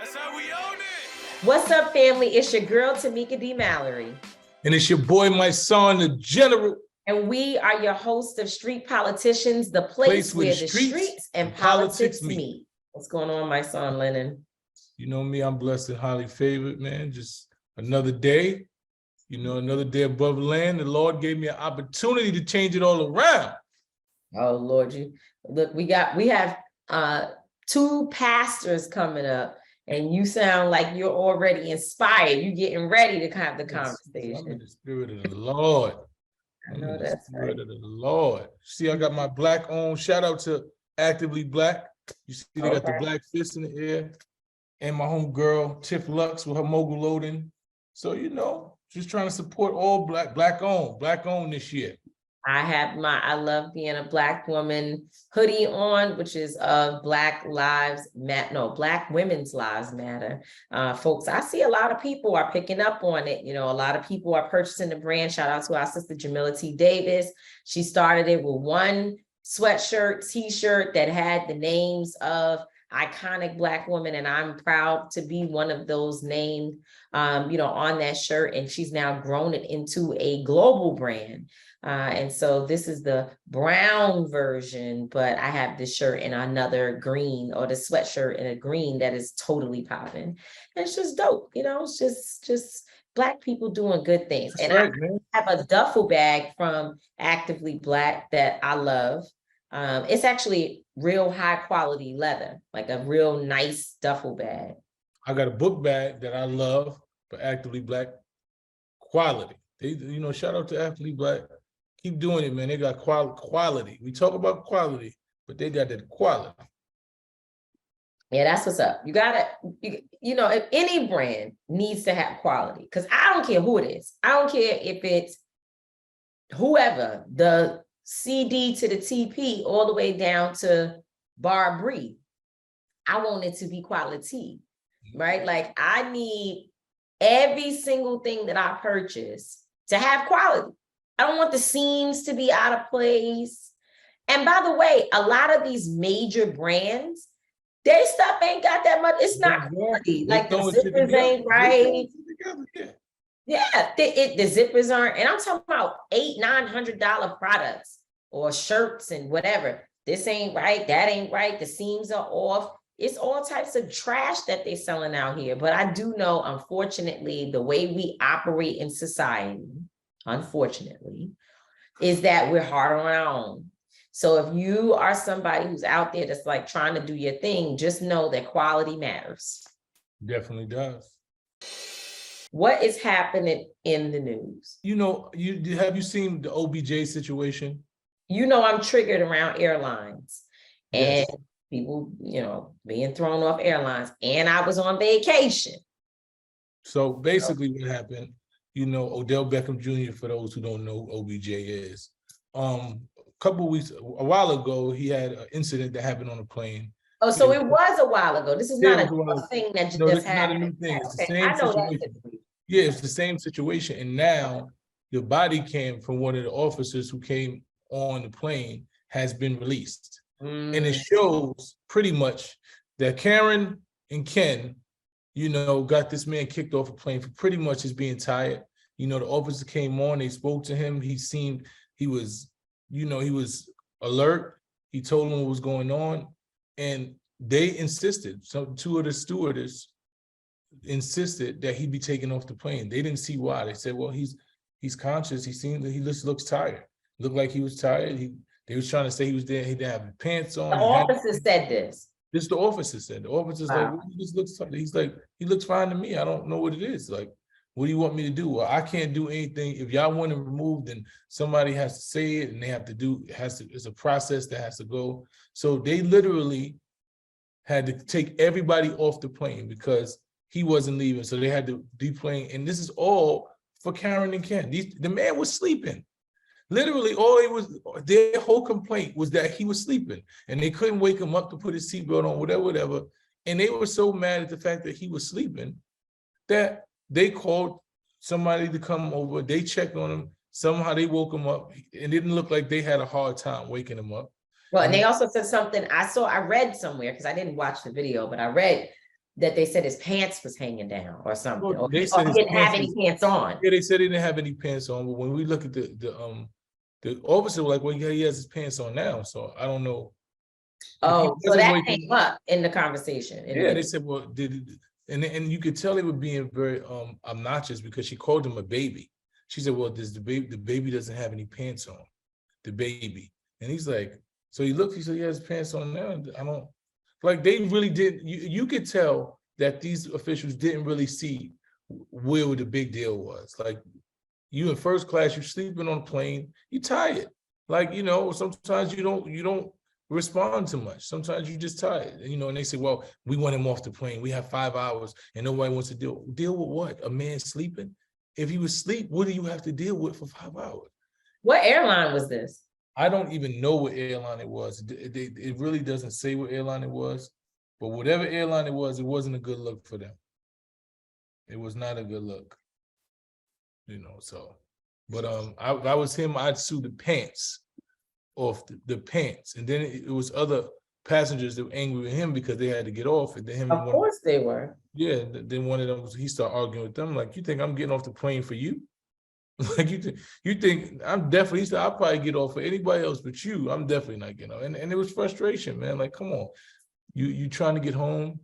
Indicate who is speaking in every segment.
Speaker 1: That's how we own it.
Speaker 2: What's up, family? It's your girl, Tamika D. Mallory.
Speaker 3: And it's your boy, my son, the General.
Speaker 2: And we are your host of Street Politicians, the place where the streets and politics meet. What's going on, my son, Lennon?
Speaker 3: You know me, I'm blessed and highly favored, man. Just another day, another day above land. The Lord gave me an opportunity to change it all around.
Speaker 2: Oh, Lord, we have two pastors coming up, and you sound like you're already inspired. You're getting ready to have the conversation.
Speaker 3: I'm in the spirit of the Lord.
Speaker 2: I know that's right.
Speaker 3: Of the Lord. See, I got my black on. Shout out to Actively Black. You see, they got the black fist in the air. And my homegirl, Tiff Lux, with her mogul loading. So, just trying to support all black owned this year.
Speaker 2: I love being a Black woman hoodie on, which is Black Women's Lives Matter. Folks, I see a lot of people are picking up on it. A lot of people are purchasing the brand. Shout out to our sister, Jamila T. Davis. She started it with one sweatshirt, t-shirt that had the names of iconic Black women, and I'm proud to be one of those named, on that shirt. And she's now grown it into a global brand. And so this is the brown version, but I have this shirt in another green, or the sweatshirt in a green that is totally popping. And it's just dope, it's just Black people doing good things.
Speaker 3: That's
Speaker 2: and right, I have a duffel bag from Actively Black that I love. It's actually real high quality leather, like a real nice duffel bag.
Speaker 3: I got a book bag that I love for Actively Black quality. They, shout out to Actively Black. Keep doing it, man. They got quality. We talk about quality, but they got that quality.
Speaker 2: Yeah, that's what's up. You gotta, if any brand needs to have quality, because I don't care who it is. I don't care if it's whoever, the CD to the TP, all the way down to Bar Bree. I want it to be quality, right? Like, I need every single thing that I purchase to have quality. I don't want the seams to be out of place. And by the way, a lot of these major brands, their stuff ain't got that much. It's not quality. Like, the zippers ain't right. Yeah, the zippers aren't. And I'm talking about $800-900 products or shirts and whatever. This ain't right. That ain't right. The seams are off. It's all types of trash that they're selling out here. But I do know, unfortunately, the way we operate in society, unfortunately, is that we're hard on our own. So if you are somebody who's out there that's like trying to do your thing, just know that quality matters.
Speaker 3: Definitely does.
Speaker 2: What is happening in the news?
Speaker 3: Have you seen the OBJ situation?
Speaker 2: I'm triggered around airlines, and people, being thrown off airlines, and I was on vacation.
Speaker 3: So basically what happened, Odell Beckham Jr., for those who don't know who OBJ is, a while ago, he had an incident that happened on a plane.
Speaker 2: Oh, so it was a while ago. This is not a new thing that just happened.
Speaker 3: Not a new thing. It's the same situation. Yeah, it's the same situation. And now the body cam from one of the officers who came on the plane has been released. And it shows pretty much that Karen and Ken, got this man kicked off a plane for pretty much just being tired. The officer came on, they spoke to him. He was alert. He told them what was going on. And they insisted, two of the stewardess insisted that he be taken off the plane. They didn't see why. They said, well, he's conscious. He just looks tired. Looked like he was tired. They was trying to say he was there. He didn't have pants on.
Speaker 2: The officer said this.
Speaker 3: This the officer said. The officer's like, well, he just looks tired. He's like, he looks fine to me. I don't know what it is. Like, what do you want me to do? Well, I can't do anything. If y'all want to remove, then somebody has to say it, and they have to do. It's a process that has to go. So they literally had to take everybody off the plane because he wasn't leaving. So they had to deplane. And this is all for Karen and Ken. The man was sleeping. Literally, their whole complaint was that he was sleeping, and they couldn't wake him up to put his seatbelt on, whatever. And they were so mad at the fact that he was sleeping that they called somebody to come over. They checked on him. Somehow they woke him up. It didn't look like they had a hard time waking him up.
Speaker 2: Well, and they also said something I read somewhere, because I didn't watch the video, but I read that they said his pants was hanging down or something,
Speaker 3: Well,
Speaker 2: or
Speaker 3: they
Speaker 2: he
Speaker 3: said his
Speaker 2: didn't have
Speaker 3: pants
Speaker 2: any
Speaker 3: was-
Speaker 2: pants on.
Speaker 3: Yeah, they said he didn't have any pants on, but when we look at the officer was like, well, yeah, he has his pants on now, so I don't know.
Speaker 2: Oh, so
Speaker 3: wasn't
Speaker 2: that
Speaker 3: waking-
Speaker 2: came up in the conversation.
Speaker 3: Yeah, they said, well, and you could tell they were being very obnoxious because she called him a baby. She said, well, the baby doesn't have any pants on, the baby. And he's like, so he looked, he said, he has pants on now. I don't, like, they really didn't, you could tell that these officials didn't really see where the big deal was. Like, you in first class, you're sleeping on a plane, you're tired. Like, you know, sometimes you don't respond too much. Sometimes you're just tired, you know, and they say, well, we want him off the plane. We have 5 hours and nobody wants to deal with what? A man sleeping? If he was asleep, what do you have to deal with for 5 hours?
Speaker 2: What airline was this?
Speaker 3: I don't even know what airline it was. It really doesn't say what airline it was, but whatever airline it wasn't a good look for them. It was not a good look, you know, so, but if I was him, I'd sue the pants off the pants. And then it was other passengers that were angry with him because they had to get off. And then him,
Speaker 2: Of course they were.
Speaker 3: yeah, then one of them, he started arguing with them, like, you think I'm getting off the plane for you? Like, you think I'm definitely, he said, I'll probably get off for anybody else but you. I'm definitely not getting off. And it was frustration, man. Like, come on, you trying to get home,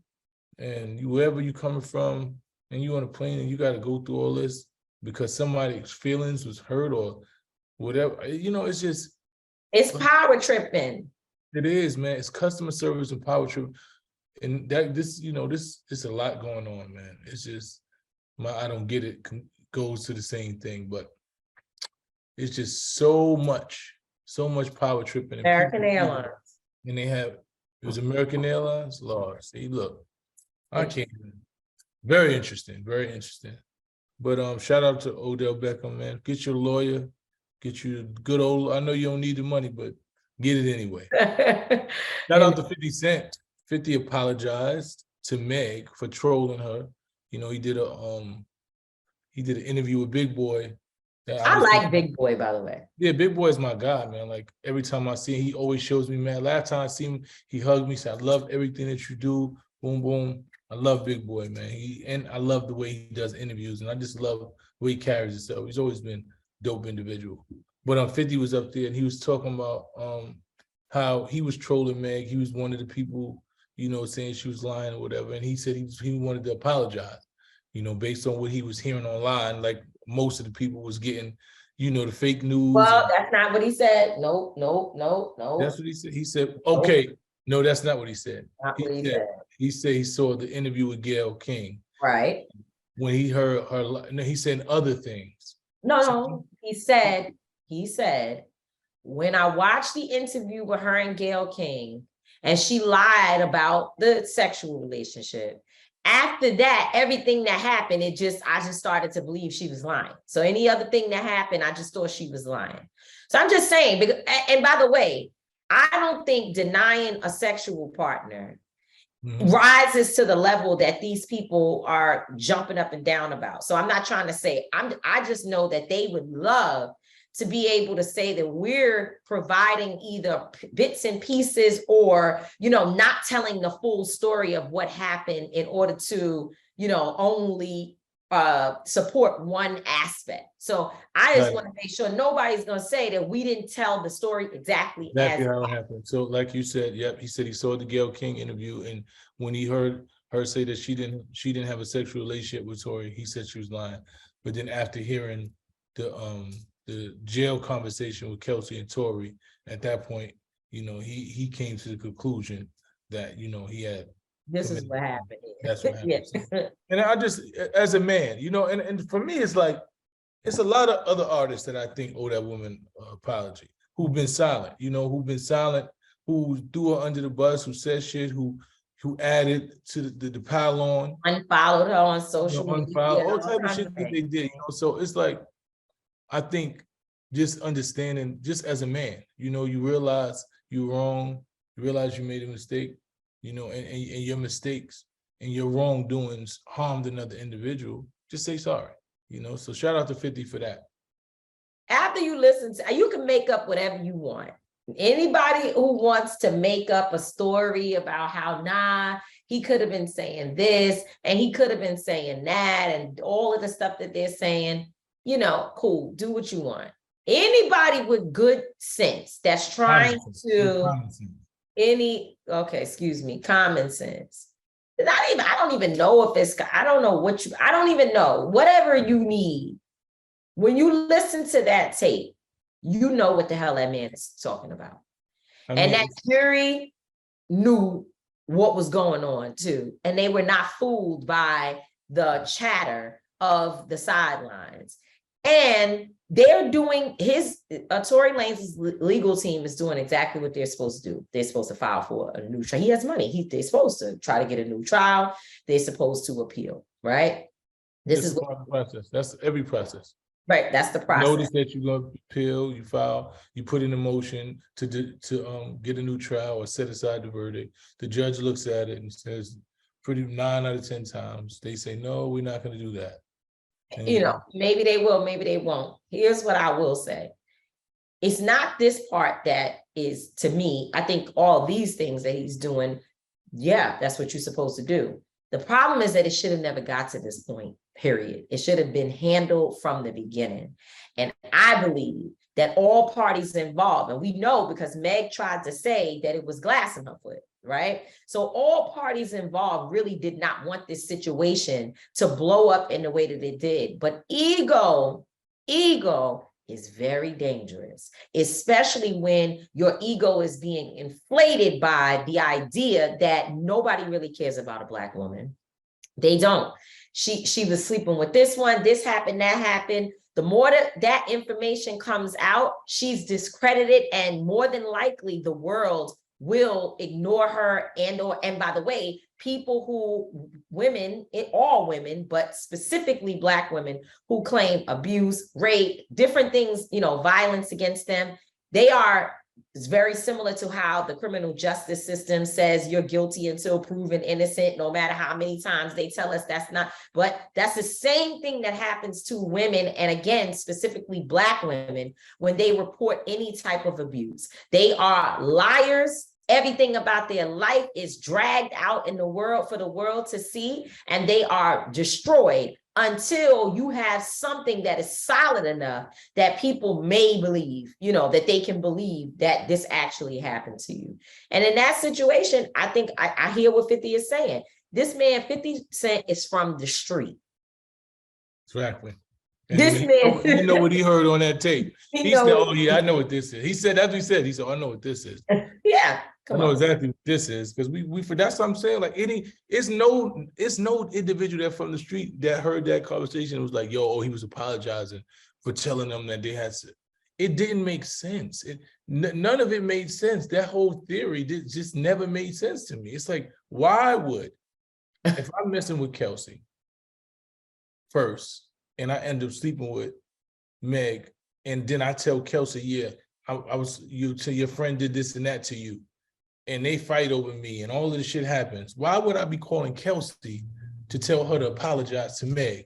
Speaker 3: and wherever you coming from, and you on a plane, and you got to go through all this because somebody's feelings was hurt or whatever. You know, it's just,
Speaker 2: It's power tripping.
Speaker 3: it is, man. It's customer service and power trip, and that this is a lot going on, man. It's just I don't get it. Goes to the same thing, but it's just so much power tripping. And
Speaker 2: American
Speaker 3: people,
Speaker 2: Airlines.
Speaker 3: and it was American Airlines. Lord, see, look, I can't. Very interesting, very interesting. But shout out to Odell Beckham, man. Get your lawyer, get you good old. I know you don't need the money, but get it anyway. Shout out to 50 Cent. 50 apologized to Meg for trolling her. You know, he did an interview with Big Boy.
Speaker 2: I like Big Boy, by the way.
Speaker 3: Yeah, Big Boy is my guy, man. Like, every time I see him, he always shows me, man. Last time I see him, he hugged me, said, I love everything that you do. Boom, boom. I love Big Boy, man. And I love the way he does interviews, and I just love the way he carries himself. He's always been a dope individual. But 50 was up there, and he was talking about how he was trolling Meg. He was one of the people, you know, saying she was lying or whatever. And he said he wanted to apologize, you know, based on what he was hearing online. Like, most of the people was getting, you know, the fake news.
Speaker 2: Well, that's not what he said. Nope.
Speaker 3: That's what he said. He said, okay. Nope. No, that's not what he said. He said he saw the interview with Gayle King.
Speaker 2: Right.
Speaker 3: When he heard her, no, he said other things.
Speaker 2: No, he said, when I watched the interview with her and Gayle King, and she lied about the sexual relationship, after that, everything that happened, I just started to believe she was lying. So any other thing that happened, I just thought she was lying. So I'm just saying, because, and by the way, I don't think denying a sexual partner rises to the level that these people are jumping up and down about. So I'm not trying to say, I just know that they would love to be able to say that we're providing either bits and pieces or, you know, not telling the full story of what happened in order to, you know, only support one aspect. So I just want to make sure nobody's going to say that we didn't tell the story exactly as
Speaker 3: how it happened. So like you said, yep, he said he saw the Gayle King interview, and when he heard her say that she didn't have a sexual relationship with Tory, he said she was lying. But then after hearing the jail conversation with Kelsey and Tory, at that point, you know, he came to the conclusion that, you know, he had.
Speaker 2: This is what happened.
Speaker 3: That's what happened. Yes. And I just, as a man, you know, and for me, it's like, it's a lot of other artists that I think owe that woman apology, who've been silent, you know, who threw her under the bus, who said shit, who added to the pile on.
Speaker 2: Unfollowed her on social media.
Speaker 3: Unfollowed, all type of shit that they did, you know, so it's like, I think just understanding, just as a man, you know, you realize you're wrong, you realize you made a mistake, you know, and your mistakes and your wrongdoings harmed another individual, just say sorry, you know. So shout out to 50 for that.
Speaker 2: After you listen to, you can make up whatever you want. Anybody who wants to make up a story about how, he could have been saying this and he could have been saying that and all of the stuff that they're saying, cool, do what you want. Anybody with good sense that's trying common sense. I don't even know if it's, I don't even know, whatever you need. When you listen to that tape, you know what the hell that man is talking about. And that jury knew what was going on too. And they were not fooled by the chatter of the sidelines. And they're doing Tory Lanez's legal team is doing exactly what they're supposed to do. They're supposed to file for a new trial. He has money. They're supposed to try to get a new trial. They're supposed to appeal, right? This is
Speaker 3: part of the process. That's every process.
Speaker 2: Right, that's the process.
Speaker 3: Notice that you're going to appeal, you file, you put in a motion to get a new trial or set aside the verdict. The judge looks at it and says, 9 out of 10 times, they say, no, we're not going to do that. And
Speaker 2: maybe they will, maybe they won't. Here's what I will say. It's not this part that is, to me, I think all these things that he's doing, yeah, that's what you're supposed to do. The problem is that it should have never got to this point, period. It should have been handled from the beginning. And I believe that all parties involved, and we know because Meg tried to say that it was glass in her foot, right? So all parties involved really did not want this situation to blow up in the way that it did. But ego is very dangerous, especially when your ego is being inflated by the idea that nobody really cares about a Black woman. They don't. She was sleeping with this one, this happened, that happened. The more that information comes out, she's discredited, and more than likely the world will ignore her. And by the way, all women, but specifically Black women who claim abuse, rape, different things, violence against them, it's very similar to how the criminal justice system says you're guilty until proven innocent, no matter how many times they tell us that's not, but that's the same thing that happens to women. And again, specifically Black women, when they report any type of abuse, they are liars. Everything about their life is dragged out in the world for the world to see, and they are destroyed until you have something that is solid enough that people may believe, that they can believe that this actually happened to you. And in that situation, I think I hear what 50 is saying. This man, 50 Cent, is from the street.
Speaker 3: Exactly.
Speaker 2: This man,
Speaker 3: you know what he heard on that tape. He said, "Oh yeah, I know what this is." He said, that's what he said. He said, "I know what this is."
Speaker 2: Yeah,
Speaker 3: I know exactly what this is, because we that's what I'm saying. Like it's no individual that from the street that heard that conversation and was like, he was apologizing for telling them that they had to. It didn't make sense. None of it made sense. That whole theory just never made sense to me. It's like, why would, if I'm messing with Kelsey first, and I end up sleeping with Meg, and then I tell Kelsey, yeah, your friend did this and that to you, and they fight over me, and all of this shit happens. Why would I be calling Kelsey to tell her to apologize to Meg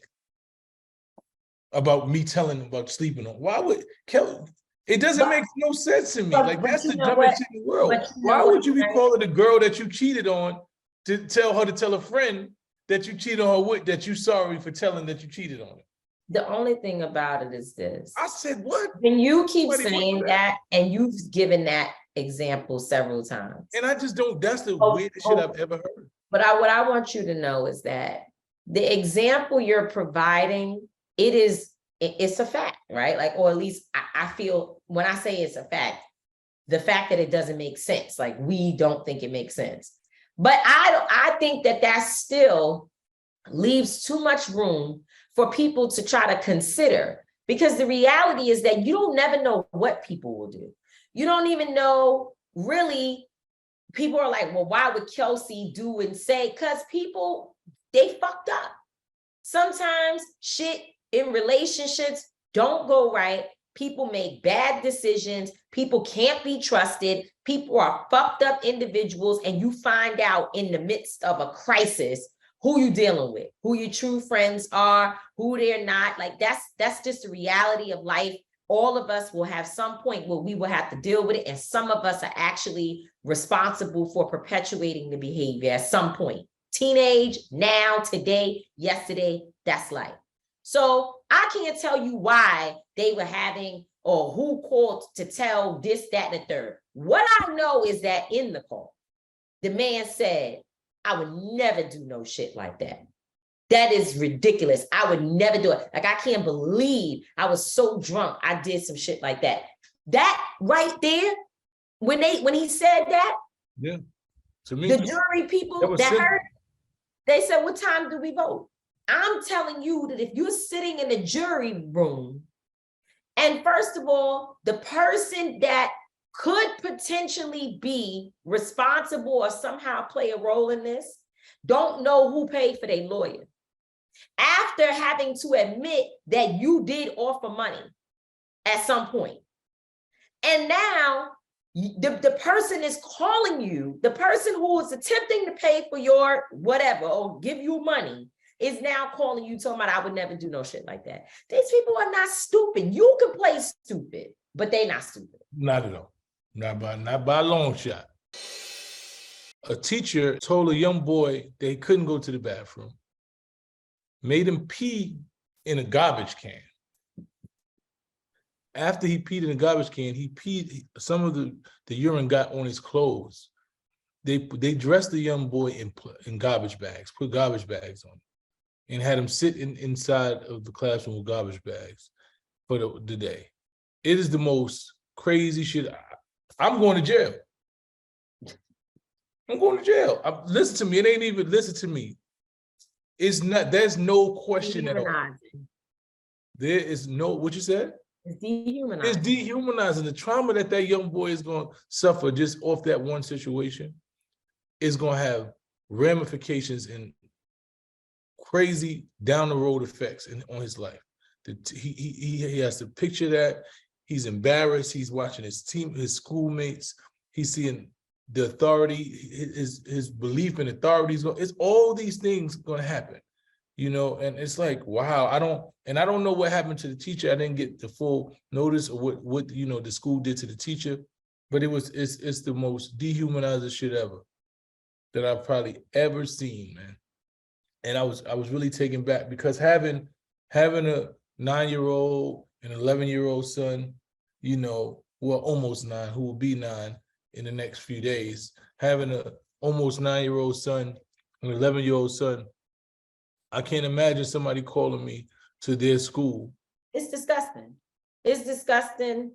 Speaker 3: about me telling them about sleeping on? Why would Kelsey? It doesn't make no sense to me. Like, that's the dumbest shit in the world. Why would you be calling the girl that you cheated on to tell her to tell a friend that you cheated on her with, that you're sorry for telling that you cheated on her?
Speaker 2: The only thing about it is this.
Speaker 3: I said, what?
Speaker 2: When you keep saying that, and you've given that example several times.
Speaker 3: And I just don't, that's the weirdest shit I've ever heard.
Speaker 2: But what I want you to know is that the example you're providing, it's a fact, right? Like, or at least I feel when I say it's a fact, the fact that it doesn't make sense, like we don't think it makes sense. But I think that still leaves too much room for people to try to consider, because the reality is that you don't never know what people will do. You don't even know, really. People are like, well, why would Kelsey do and say? Because people, they fucked up. Sometimes shit in relationships don't go right. People make bad decisions. People can't be trusted. People are fucked up individuals, and you find out in the midst of a crisis who you dealing with, who your true friends are, who they're not. Like that's just the reality of life. all of us will have some point where we will have to deal with it. And some of us are actually responsible for perpetuating the behavior at some point. Teenage, now, today, yesterday, that's life. So I can't tell you why they were having or who called to tell this, that, and the third. What I know is that in the call, the man said, I would never do no shit like that. That is ridiculous. I would never do it. Like, I can't believe I was so drunk I did some shit like that. That right there, when he said that,
Speaker 3: yeah, to me,
Speaker 2: the jury people that heard, they said, what time do we vote? I'm telling you that if you're sitting in the jury room, and first of all, the person that could potentially be responsible or somehow play a role in this don't know who paid for their lawyer. After having to admit that you did offer money at some point. And now the person is calling you, the person who is attempting to pay for your whatever or give you money is now calling you, talking about, I would never do no shit like that. These people are not stupid. You can play stupid, but they not stupid.
Speaker 3: Not at all. Not by a long shot. A teacher told a young boy that he couldn't go to the bathroom, made him pee in a garbage can. After he peed in a garbage can, some of the urine got on his clothes. They dressed the young boy in garbage bags, put garbage bags on him, and had him sit inside of the classroom with garbage bags for the day. It is the most crazy shit. I'm going to jail. I'm going to jail. Listen to me. It ain't even listen to me. It's not. There's no question at all. There is no. What you said?
Speaker 2: It's dehumanizing.
Speaker 3: It's dehumanizing. The trauma that young boy is going to suffer just off that one situation is going to have ramifications and crazy down the road effects on his life. He has to picture that. He's embarrassed. He's watching his team, his schoolmates. He's seeing the authority, his belief in authority. It's all these things going to happen, you know. And it's like, wow. I don't know what happened to the teacher. I didn't get the full notice of what you know the school did to the teacher, but it's the most dehumanizing shit ever that I've probably ever seen, man. And I was really taken back because having a 9-year-old and 11-year-old son, you know, well, almost 9, who will be 9 in the next few days, having a almost 9-year-old son, an 11-year-old son, I can't imagine somebody calling me to their school.
Speaker 2: It's disgusting. It's disgusting.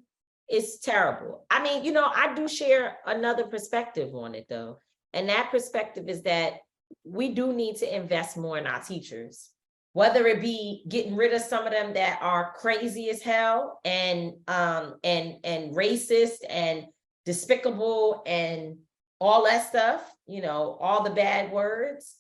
Speaker 2: It's terrible. I mean, you know, I do share another perspective on it though. And that perspective is that we do need to invest more in our teachers, whether it be getting rid of some of them that are crazy as hell and racist and despicable and all that stuff, you know, all the bad words,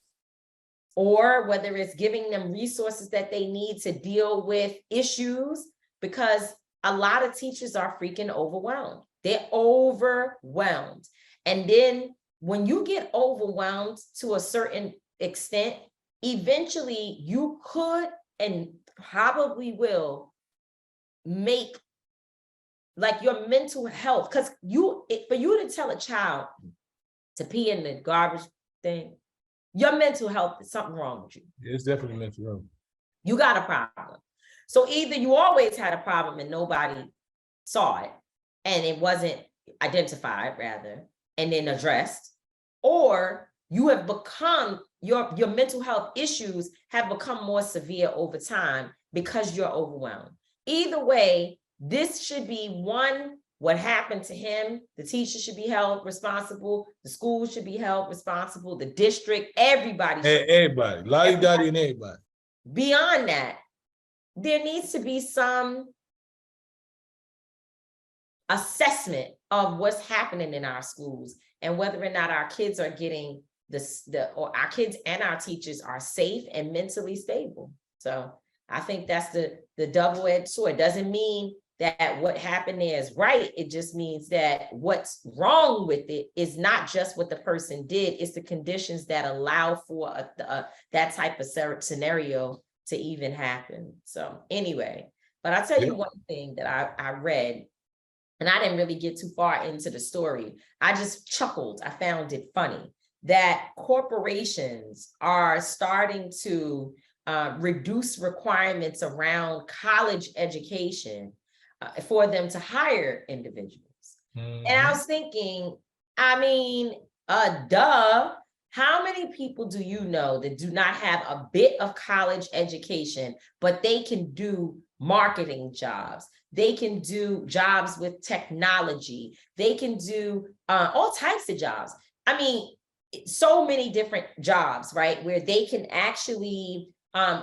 Speaker 2: or whether it's giving them resources that they need to deal with issues, because a lot of teachers are freaking overwhelmed. They're overwhelmed. And then when you get overwhelmed to a certain extent, eventually you could and probably will make like your mental health, because for you to tell a child to pee in the garbage thing, your mental health is something wrong with you.
Speaker 3: It's definitely mental health.
Speaker 2: You got a problem. So either you always had a problem and nobody saw it and it wasn't identified rather, and then addressed, or you have become, your mental health issues have become more severe over time because you're overwhelmed. Either way, this should be one, what happened to him, the teacher should be held responsible, the school should be held responsible, the district, everybody.
Speaker 3: Everybody, lottie-dottie and everybody.
Speaker 2: Beyond that, there needs to be some assessment of what's happening in our schools and whether or not our kids are getting or our kids and our teachers are safe and mentally stable. So I think that's the double-edged sword. It doesn't mean that what happened there is right. It just means that what's wrong with it is not just what the person did, it's the conditions that allow for that type of scenario to even happen. So anyway, But I'll tell you
Speaker 3: Yeah.
Speaker 2: one thing that I read, and I didn't really get too far into the story. I just chuckled. I found it funny that corporations are starting to reduce requirements around college education for them to hire individuals. And I was thinking, I mean, duh. How many people do you know that do not have a bit of college education, but they can do marketing jobs? They can do jobs with technology. They can do all types of jobs. I mean, so many different jobs, right? Where they can actually,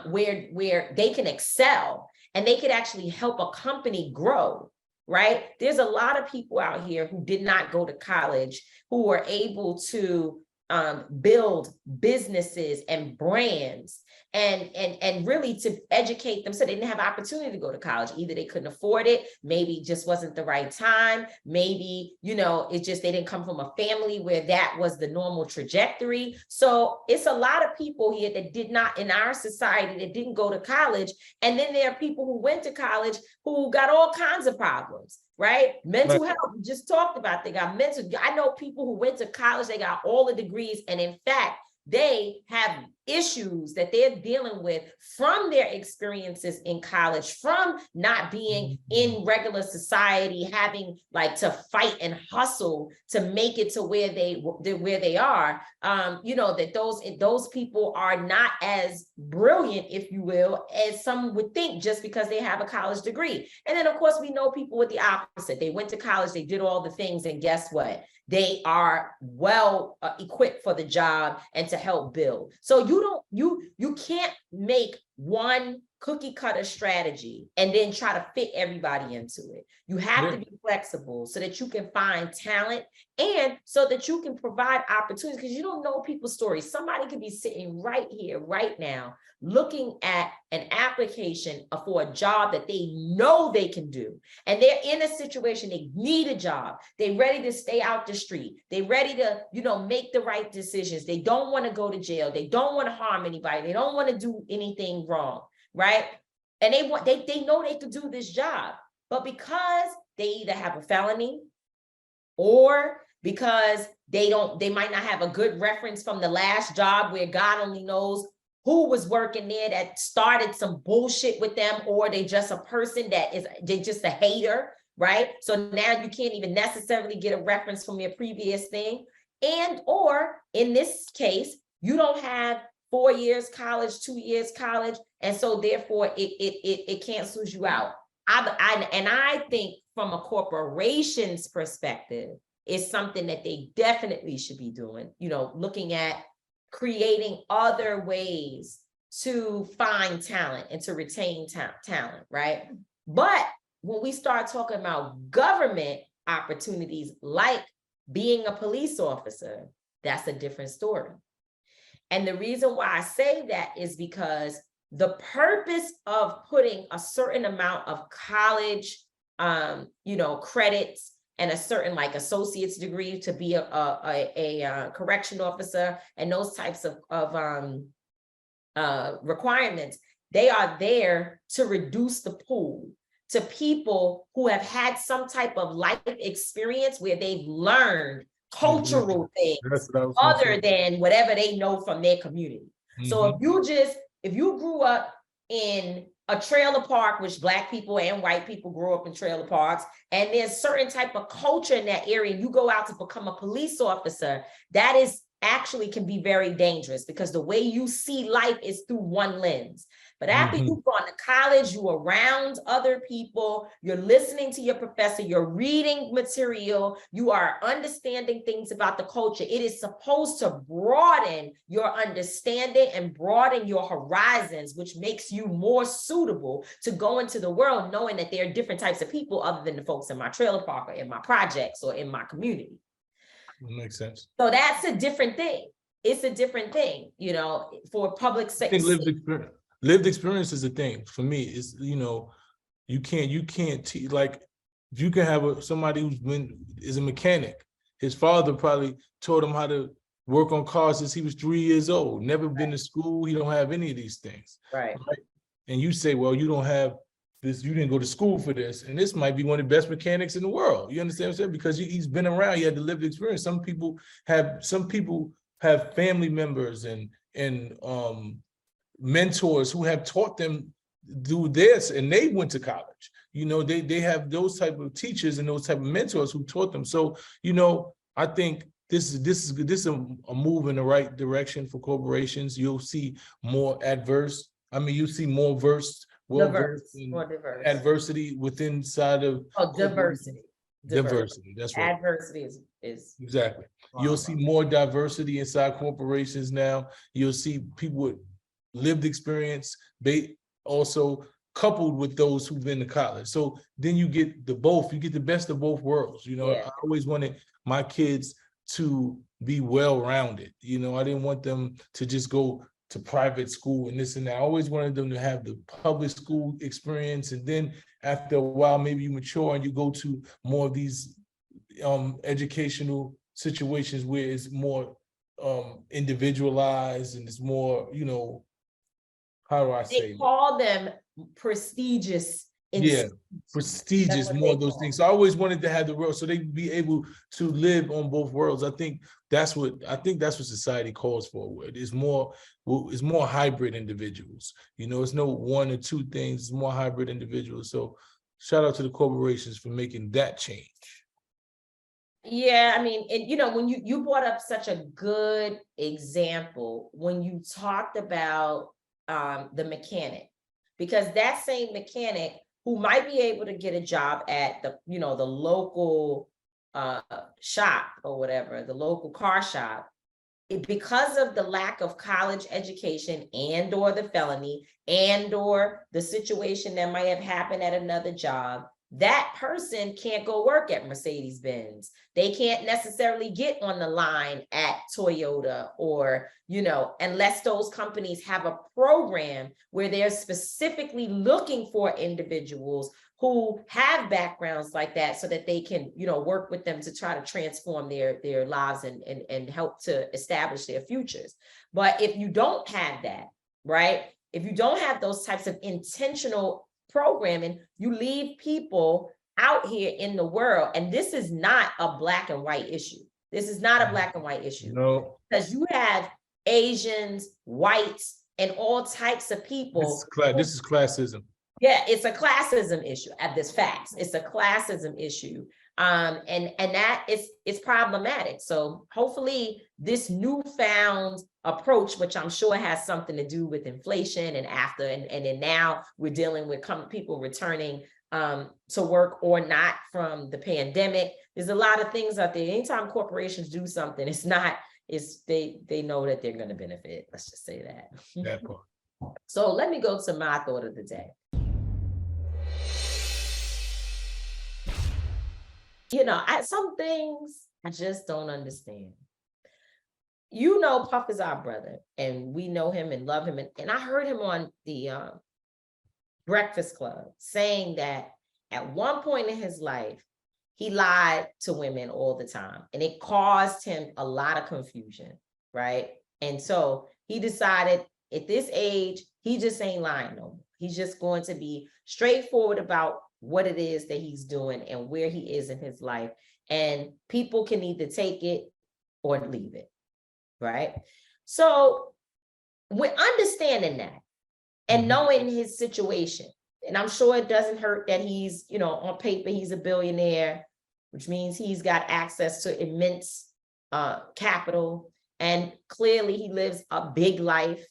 Speaker 2: where they can excel and they could actually help a company grow, right? There's a lot of people out here who did not go to college, who were able to build businesses and brands and really to educate them, so they didn't have opportunity to go to college. Either they couldn't afford it, maybe it just wasn't the right time, maybe, you know, it's just they didn't come from a family where that was the normal trajectory. So it's a lot of people here that did not, in our society, that didn't go to college. And then there are people who went to college who got all kinds of problems, right? Mental health, we just talked about, they got mental. I know people who went to college, they got all the degrees, and in fact, they have issues that they're dealing with from their experiences in college, from not being in regular society, having like to fight and hustle to make it to where they are. You know, that those people are not as brilliant, if you will, as some would think, just because they have a college degree. And then of course we know people with the opposite. They went to college, they did all the things, and guess what? They are well equipped for the job and to help build. So you can't make one cookie cutter strategy and then try to fit everybody into it. You have to be flexible so that you can find talent and so that you can provide opportunities, because you don't know people's stories. Somebody could be sitting right here, right now, looking at an application for a job that they know they can do. And they're in a situation, they need a job. They're ready to stay out the street. They're ready to, you know, make the right decisions. They don't want to go to jail. They don't want to harm anybody. They don't want to do anything wrong, right? And they know they could do this job, but because they either have a felony or because they might not have a good reference from the last job, where God only knows who was working there that started some bullshit with them, or they just a person they're just a hater, right? So now you can't even necessarily get a reference from your previous thing. And, or in this case, you don't have 4 years college, 2 years college, and so therefore it cancels you out. I think from a corporation's perspective, it's something that they definitely should be doing, you know, looking at creating other ways to find talent and to retain talent, right? But when we start talking about government opportunities, like being a police officer, that's a different story. And the reason why I say that is because the purpose of putting a certain amount of college, you know, credits and a certain like associate's degree to be a correction officer and those types of requirements, they are there to reduce the pool to people who have had some type of life experience where they've learned cultural things other than whatever they know from their community. So if you grew up in a trailer park, which Black people and white people grew up in trailer parks, and there's certain type of culture in that area, and you go out to become a police officer, that is actually can be very dangerous, because the way you see life is through one lens. But after you've gone to college, you're around other people, you're listening to your professor, you're reading material, you are understanding things about the culture. It is supposed to broaden your understanding and broaden your horizons, which makes you more suitable to go into the world, knowing that there are different types of people other than the folks in my trailer park or in my projects or in my community.
Speaker 3: That makes sense.
Speaker 2: So that's a different thing. It's a different thing, you know, for public safety.
Speaker 3: Lived experience is a thing for me. It's, you know, you can't like, you can have somebody who's is a mechanic. His father probably taught him how to work on cars since he was 3 years old. Never been to school. He don't have any of these things.
Speaker 2: Right.
Speaker 3: And you say, well, you don't have this, you didn't go to school for this, and this might be one of the best mechanics in the world. You understand what I'm saying? Because he's been around, he had the lived experience. Some people have family members and mentors who have taught them do this, and they went to college. They have those type of teachers and those type of mentors who taught them. So, I think this is a move in the right direction for corporations. You'll see more you'll see more well-versed in adversity within side of
Speaker 2: diversity.
Speaker 3: That's right.
Speaker 2: Adversity is
Speaker 3: exactly. You'll see more diversity inside corporations now. You'll see people with lived experience, also coupled with those who've been to college. So then you get you get the best of both worlds. I always wanted my kids to be well-rounded. I didn't want them to just go to private school and this and that. I always wanted them to have the public school experience. And then after a while, maybe you mature and you go to more of these educational situations where it's more individualized and it's more, how do I say?
Speaker 2: They call them prestigious.
Speaker 3: Prestigious, more of those things. So I always wanted to have the world so they'd be able to live on both worlds. I think that's what society calls for. It's more hybrid individuals. It's no one or two things, it's more hybrid individuals. So shout out to the corporations for making that change.
Speaker 2: Yeah, I mean, and when you brought up such a good example when you talked about the mechanic, because that same mechanic who might be able to get a job at the local shop or whatever, the local car shop, because of the lack of college education and or the felony and or the situation that might have happened at another job, that person can't go work at Mercedes-Benz. They can't necessarily get on the line at Toyota or, unless those companies have a program where they're specifically looking for individuals who have backgrounds like that so that they can, work with them to try to transform their lives and help to establish their futures. But if you don't have that, right? If you don't have those types of intentional programming, you leave people out here in the world. And this is not a black and white issue. This is not a black and white issue.
Speaker 3: No.
Speaker 2: Because you have Asians, whites, and all types of people.
Speaker 3: This is classism.
Speaker 2: Yeah, it's a classism issue at this facts. It's a classism issue. And that it's problematic. So hopefully this newfound approach, which I'm sure has something to do with inflation and then now we're dealing with people returning to work or not from the pandemic. There's a lot of things out there. Anytime corporations do something, they know that they're going to benefit. Let's just say that.
Speaker 3: That part.
Speaker 2: So let me go to my thought of the day. Some things I just don't understand. Puff is our brother, and we know him and love him. And I heard him on the Breakfast Club saying that at one point in his life, he lied to women all the time, and it caused him a lot of confusion, right? And so he decided at this age, he just ain't lying no more. He's just going to be straightforward about what it is that he's doing and where he is in his life. And people can either take it or leave it, right? So we're understanding that and knowing his situation. And I'm sure it doesn't hurt that he's, on paper, he's a billionaire, which means he's got access to immense capital. And clearly he lives a big life.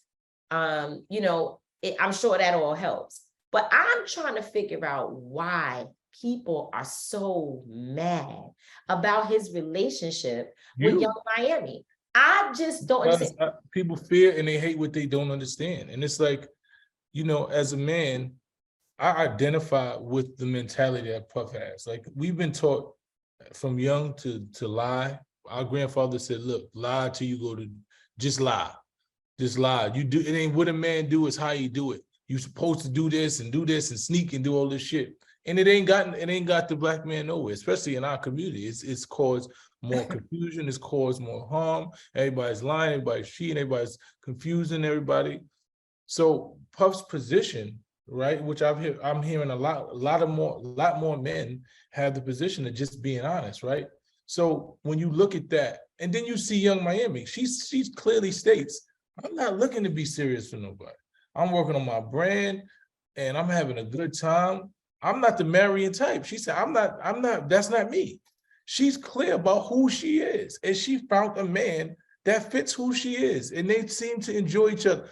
Speaker 2: I'm sure that all helps. But I'm trying to figure out why people are so mad about his relationship with Young Miami. I just don't understand.
Speaker 3: People fear and they hate what they don't understand. And it's like, as a man, I identify with the mentality that Puff has. Like, we've been taught from young to lie. Our grandfather said, look, lie till you go to, just lie. Just lie. It ain't what a man do, it's how you do it. You're supposed to do this and sneak and do all this shit. And it ain't got the black man nowhere, especially in our community. It's caused more confusion, it's caused more harm. Everybody's lying, everybody's cheating, everybody's confusing everybody. So Puff's position right? Which I'm hearing a lot more men have the position of just being honest, right? So when you look at that, and then you see Young Miami, she clearly states, I'm not looking to be serious for nobody. I'm working on my brand and I'm having a good time. I'm not the marrying type. She said, I'm not, that's not me. She's clear about who she is. And she found a man that fits who she is. And they seem to enjoy each other.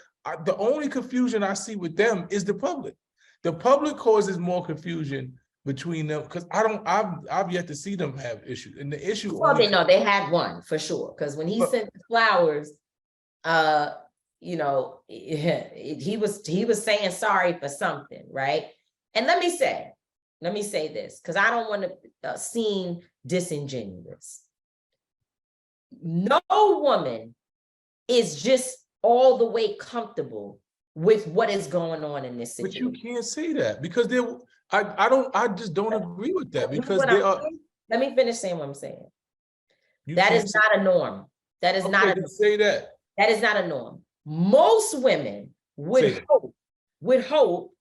Speaker 3: The only confusion I see with them is the public. The public causes more confusion between them because I've yet to see them have issues. And the issue
Speaker 2: Well, they had one for sure. Because when he sent the flowers, you know, he was saying sorry for something, right? And let me say this, because I don't want to seem disingenuous. No woman is just all the way comfortable with what is going on in this situation.
Speaker 3: But you can't say that because I just don't agree with that because
Speaker 2: let me finish saying what I'm saying. That is not a norm. That is not a
Speaker 3: say that.
Speaker 2: That is not a norm. Most women would hope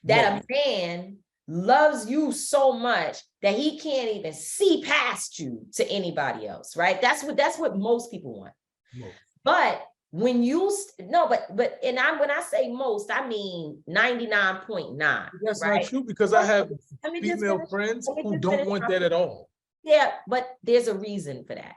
Speaker 2: that a man loves you so much that he can't even see past you to anybody else, right? That's what most people want.
Speaker 3: Most.
Speaker 2: But when you when I say most, I mean 99.9.
Speaker 3: That's
Speaker 2: right?
Speaker 3: not true because I have female friends who don't want that at all.
Speaker 2: Yeah, but there's a reason for that.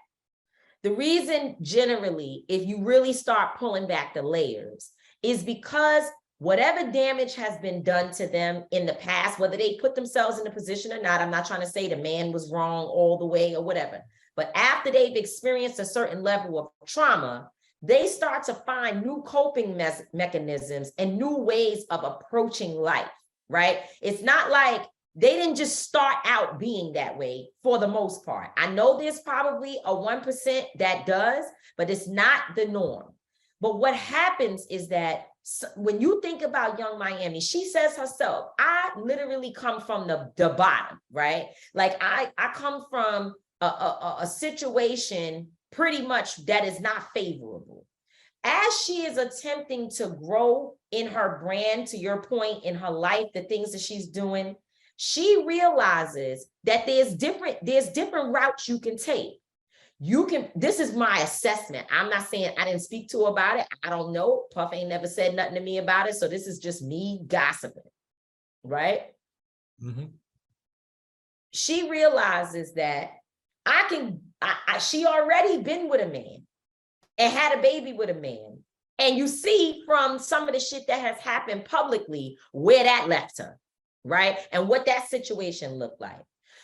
Speaker 2: The reason generally, if you really start pulling back the layers, is because whatever damage has been done to them in the past, whether they put themselves in a position or not, I'm not trying to say the man was wrong all the way or whatever, but after they've experienced a certain level of trauma, they start to find new coping mechanisms and new ways of approaching life, right? It's not like they didn't just start out being that way for the most part. I know there's probably a 1% that does, but it's not the norm. But what happens is that when you think about Young Miami, she says herself, I literally come from the bottom, right? Like I come from a situation pretty much that is not favorable. As she is attempting to grow in her brand, to your point, in her life, the things that she's doing, she realizes that there's different routes you can take. This is my assessment. I'm not saying I didn't speak to her about it. I don't know. Puff ain't never said nothing to me about it. So this is just me gossiping, right? Mm-hmm. She realizes that she already been with a man and had a baby with a man. And you see from some of the shit that has happened publicly where that left her, right? And what that situation looked like.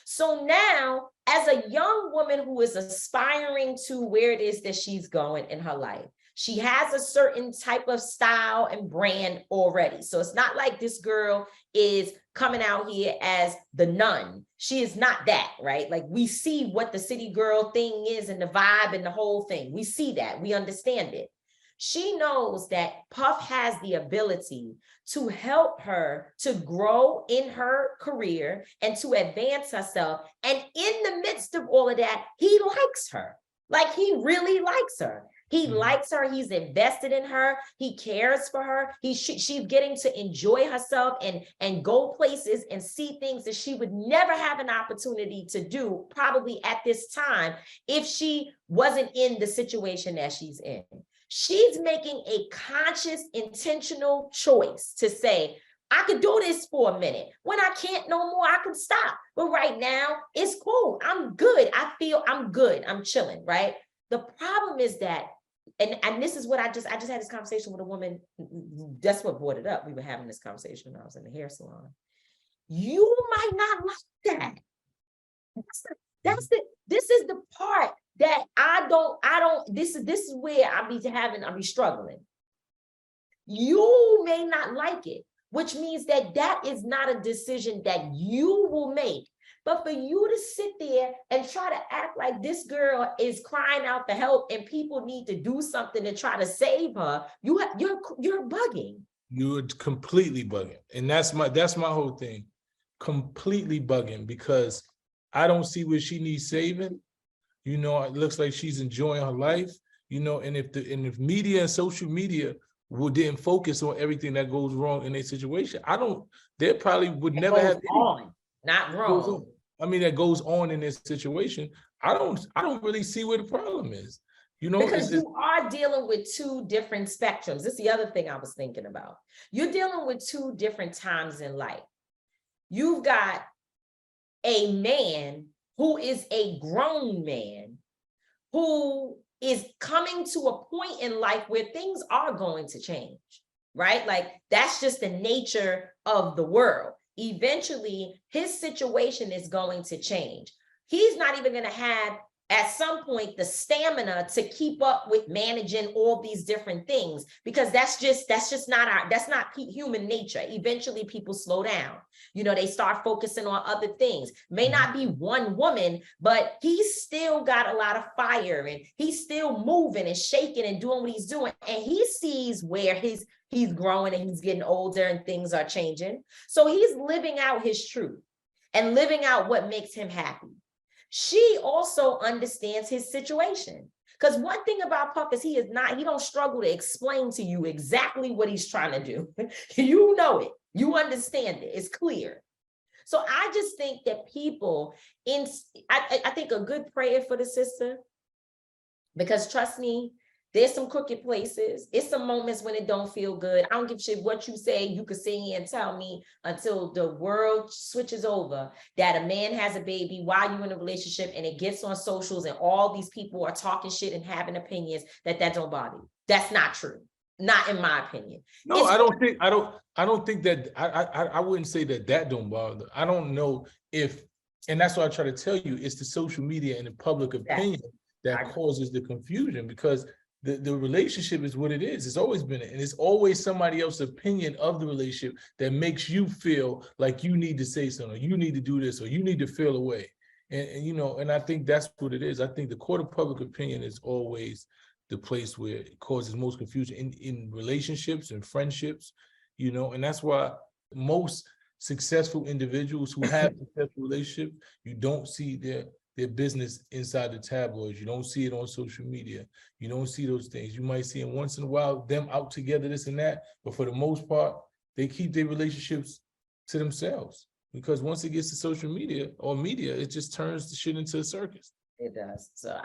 Speaker 2: So now, as a young woman who is aspiring to where it is that she's going in her life, she has a certain type of style and brand already. So it's not like this girl is coming out here as the nun. She is not that, right? Like we see what the city girl thing is and the vibe and the whole thing. We see that, we understand it. She knows that Puff has the ability to help her to grow in her career and to advance herself. And in the midst of all of that, he likes her. Like he really likes her. He likes her. He's invested in her. He cares for her. She's getting to enjoy herself and go places and see things that she would never have an opportunity to do probably at this time if she wasn't in the situation that she's in. She's making a conscious, intentional choice to say, I could do this for a minute. When I can't no more, I can stop. But right now, it's cool. I'm good. I feel I'm good. I'm chilling, right? The problem is that, and this is what I just had this conversation with a woman. That's what brought it up. We were having this conversation when I was in the hair salon. You might not like that. This is the part that I don't, this is where I be struggling. You may not like it, which means that is not a decision that you will make. But for you to sit there and try to act like this girl is crying out for help and people need to do something to try to save her, you're bugging.
Speaker 3: You're completely bugging. And that's my whole thing. Completely bugging because I don't see where she needs saving. You know, it looks like she's enjoying her life, you know, and if media and social media didn't focus on everything that goes wrong in their situation. They probably would
Speaker 2: It
Speaker 3: never
Speaker 2: goes
Speaker 3: have
Speaker 2: on, not wrong.
Speaker 3: I mean, that goes on in this situation. I don't really see where the problem is. You know,
Speaker 2: because you are dealing with two different spectrums. This is the other thing I was thinking about. You're dealing with two different times in life. You've got a man who is a grown man who is coming to a point in life where things are going to change, right? Like that's just the nature of the world. Eventually, his situation is going to change. He's not even going to have, at some point, the stamina to keep up with managing all these different things, because that's just not human nature. Eventually people slow down. You know, they start focusing on other things. May not be one woman, but he's still got a lot of fire and he's still moving and shaking and doing what he's doing. And he sees where he's growing and he's getting older and things are changing. So he's living out his truth and living out what makes him happy. She also understands his situation. Because one thing about Puff is he don't struggle to explain to you exactly what he's trying to do. You know it, you understand it, it's clear. So I just think that people, I think a good prayer for the sister, because trust me, there's some crooked places. It's some moments when it don't feel good. I don't give a shit what you say. You could sit here and tell me until the world switches over that a man has a baby while you're in a relationship and it gets on socials and all these people are talking shit and having opinions that don't bother you. That's not true. Not in my opinion.
Speaker 3: No, I don't think that, I wouldn't say that don't bother. I don't know if, and that's what I try to tell you, it's the social media and the public opinion that causes the confusion, because the relationship is what it is. It's always been, and it's always somebody else's opinion of the relationship that makes you feel like you need to say something, or you need to do this, or you need to feel away. And you know, and I think that's what it is. I think the court of public opinion is always the place where it causes most confusion in relationships and friendships, you know, and that's why most successful individuals who have successful relationships, you don't see their business inside the tabloids. You don't see it on social media. You don't see those things. You might see them once in a while, them out together, this and that. But for the most part, they keep their relationships to themselves, because once it gets to social media or media, it just turns the shit into a circus.
Speaker 2: It does. So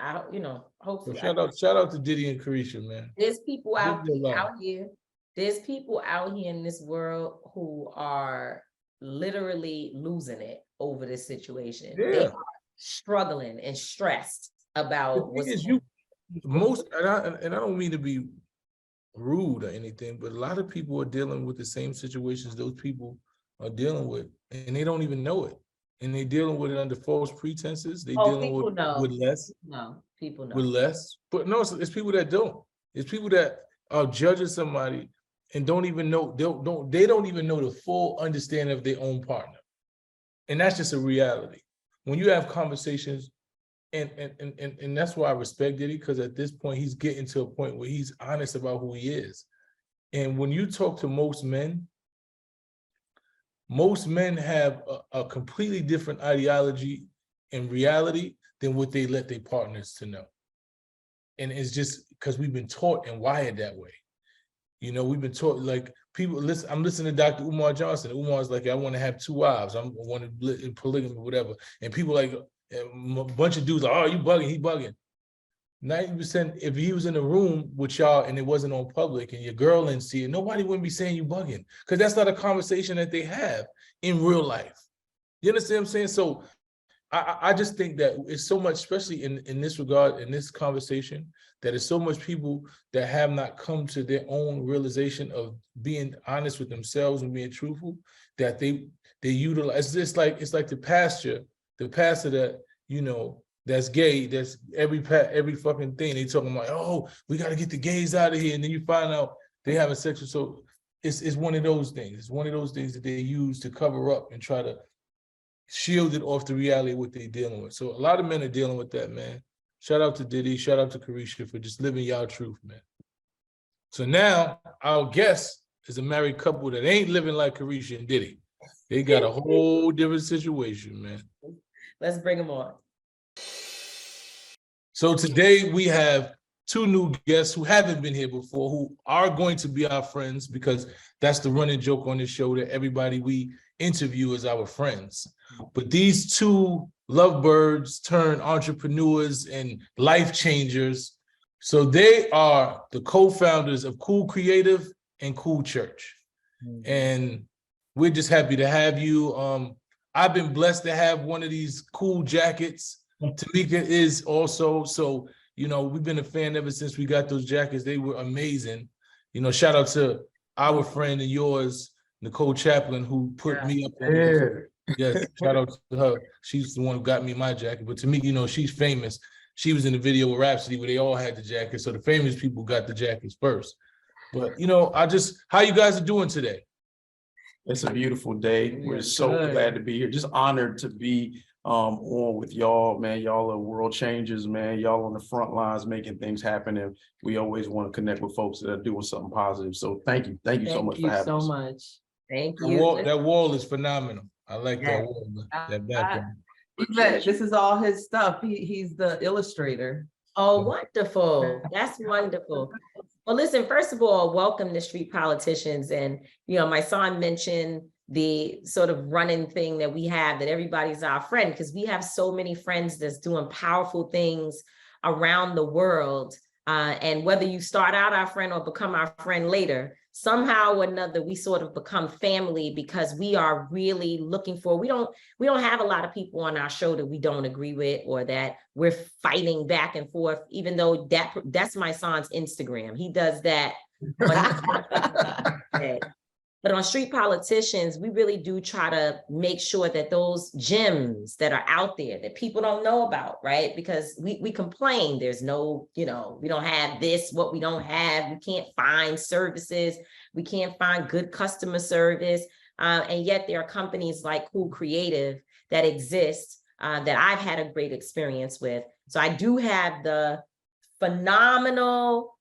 Speaker 2: hopefully.
Speaker 3: So shout out to Diddy and Carisha, man.
Speaker 2: There's people out here. There's people out here in this world who are literally losing it over this situation.
Speaker 3: Yeah.
Speaker 2: They are struggling and stressed about what's
Speaker 3: going on. And I don't mean to be rude or anything, but a lot of people are dealing with the same situations those people are dealing with, and they don't even know it. And they're dealing with it under false pretenses. They're dealing with less.
Speaker 2: No, people know.
Speaker 3: With less. But no, it's people that don't. It's people that are judging somebody and don't even know, they don't even know the full understanding of their own partner. And that's just a reality. When you have conversations, and that's why I respect Diddy, because at this point, he's getting to a point where he's honest about who he is. And when you talk to most men have a completely different ideology and reality than what they let their partners to know. And it's just because we've been taught and wired that way. You know, we've been taught, like, people listen. I'm listening to Dr. Umar Johnson. Umar's like, I want to have 2 wives. I want to polygamy or whatever. And people like, a bunch of dudes like, oh, you bugging, he bugging. 90%, if he was in a room with y'all and it wasn't on public and your girl didn't see it, nobody wouldn't be saying you bugging, because that's not a conversation that they have in real life. You understand what I'm saying? So I just think that it's so much, especially in this regard, in this conversation, that it's so much people that have not come to their own realization of being honest with themselves and being truthful, that they utilize. It's like the pastor that, you know, that's gay, that's every fucking thing they talking about, oh, we got to get the gays out of here, and then you find out they having sex. So it's one of those things. It's one of those things that they use to cover up and try to shield it off the reality of what they're dealing with. So a lot of men are dealing with that, man. Shout out to Diddy, shout out to Carisha for just living y'all truth, man. So now our guest is a married couple that ain't living like Carisha and Diddy. They got a whole different situation, man.
Speaker 2: Let's bring them on.
Speaker 3: So today we have two new guests who haven't been here before, who are going to be our friends, because that's the running joke on this show, that everybody we interview is our friends. But these two lovebirds turned entrepreneurs and life changers. So they are the co-founders of Cool Creative and Cool Church. And we're just happy to have you. I've been blessed to have one of these cool jackets. Tamika is also. So, you know, we've been a fan ever since we got those jackets. They were amazing. You know, shout out to our friend and yours, Nicole Chaplin, who put me up on it. Yes, shout out to her. She's the one who got me my jacket. But Tamika, you know, she's famous. She was in the video with Rhapsody where they all had the jackets. So the famous people got the jackets first. But, you know, how you guys are doing today?
Speaker 4: It's a beautiful day. We're so glad to be here. Just honored to be on with y'all, man. Y'all are world changers, man. Y'all on the front lines making things happen. And we always want to connect with folks that are doing something positive. So thank you. Thank you so much for having us.
Speaker 2: Much. Thank you.
Speaker 3: That wall is phenomenal. I like that wall, that background.
Speaker 5: This is all his stuff. He's the illustrator.
Speaker 2: Oh, wonderful. That's wonderful. Well, listen, first of all, welcome to Street Politicians. And, you know, my son mentioned the sort of running thing that we have, that everybody's our friend, because we have so many friends that's doing powerful things around the world. And whether you start out our friend or become our friend later, somehow or another, we sort of become family, because we are really looking for, we don't have a lot of people on our show that we don't agree with, or that we're fighting back and forth, even though that's my son's Instagram. He does that. But on Street Politicians, we really do try to make sure that those gems that are out there that people don't know about, right? Because we complain, there's no, you know, we don't have this, what we don't have, we can't find services, we can't find good customer service. And yet there are companies like Cool Creative that exist that I've had a great experience with. So I do have the phenomenal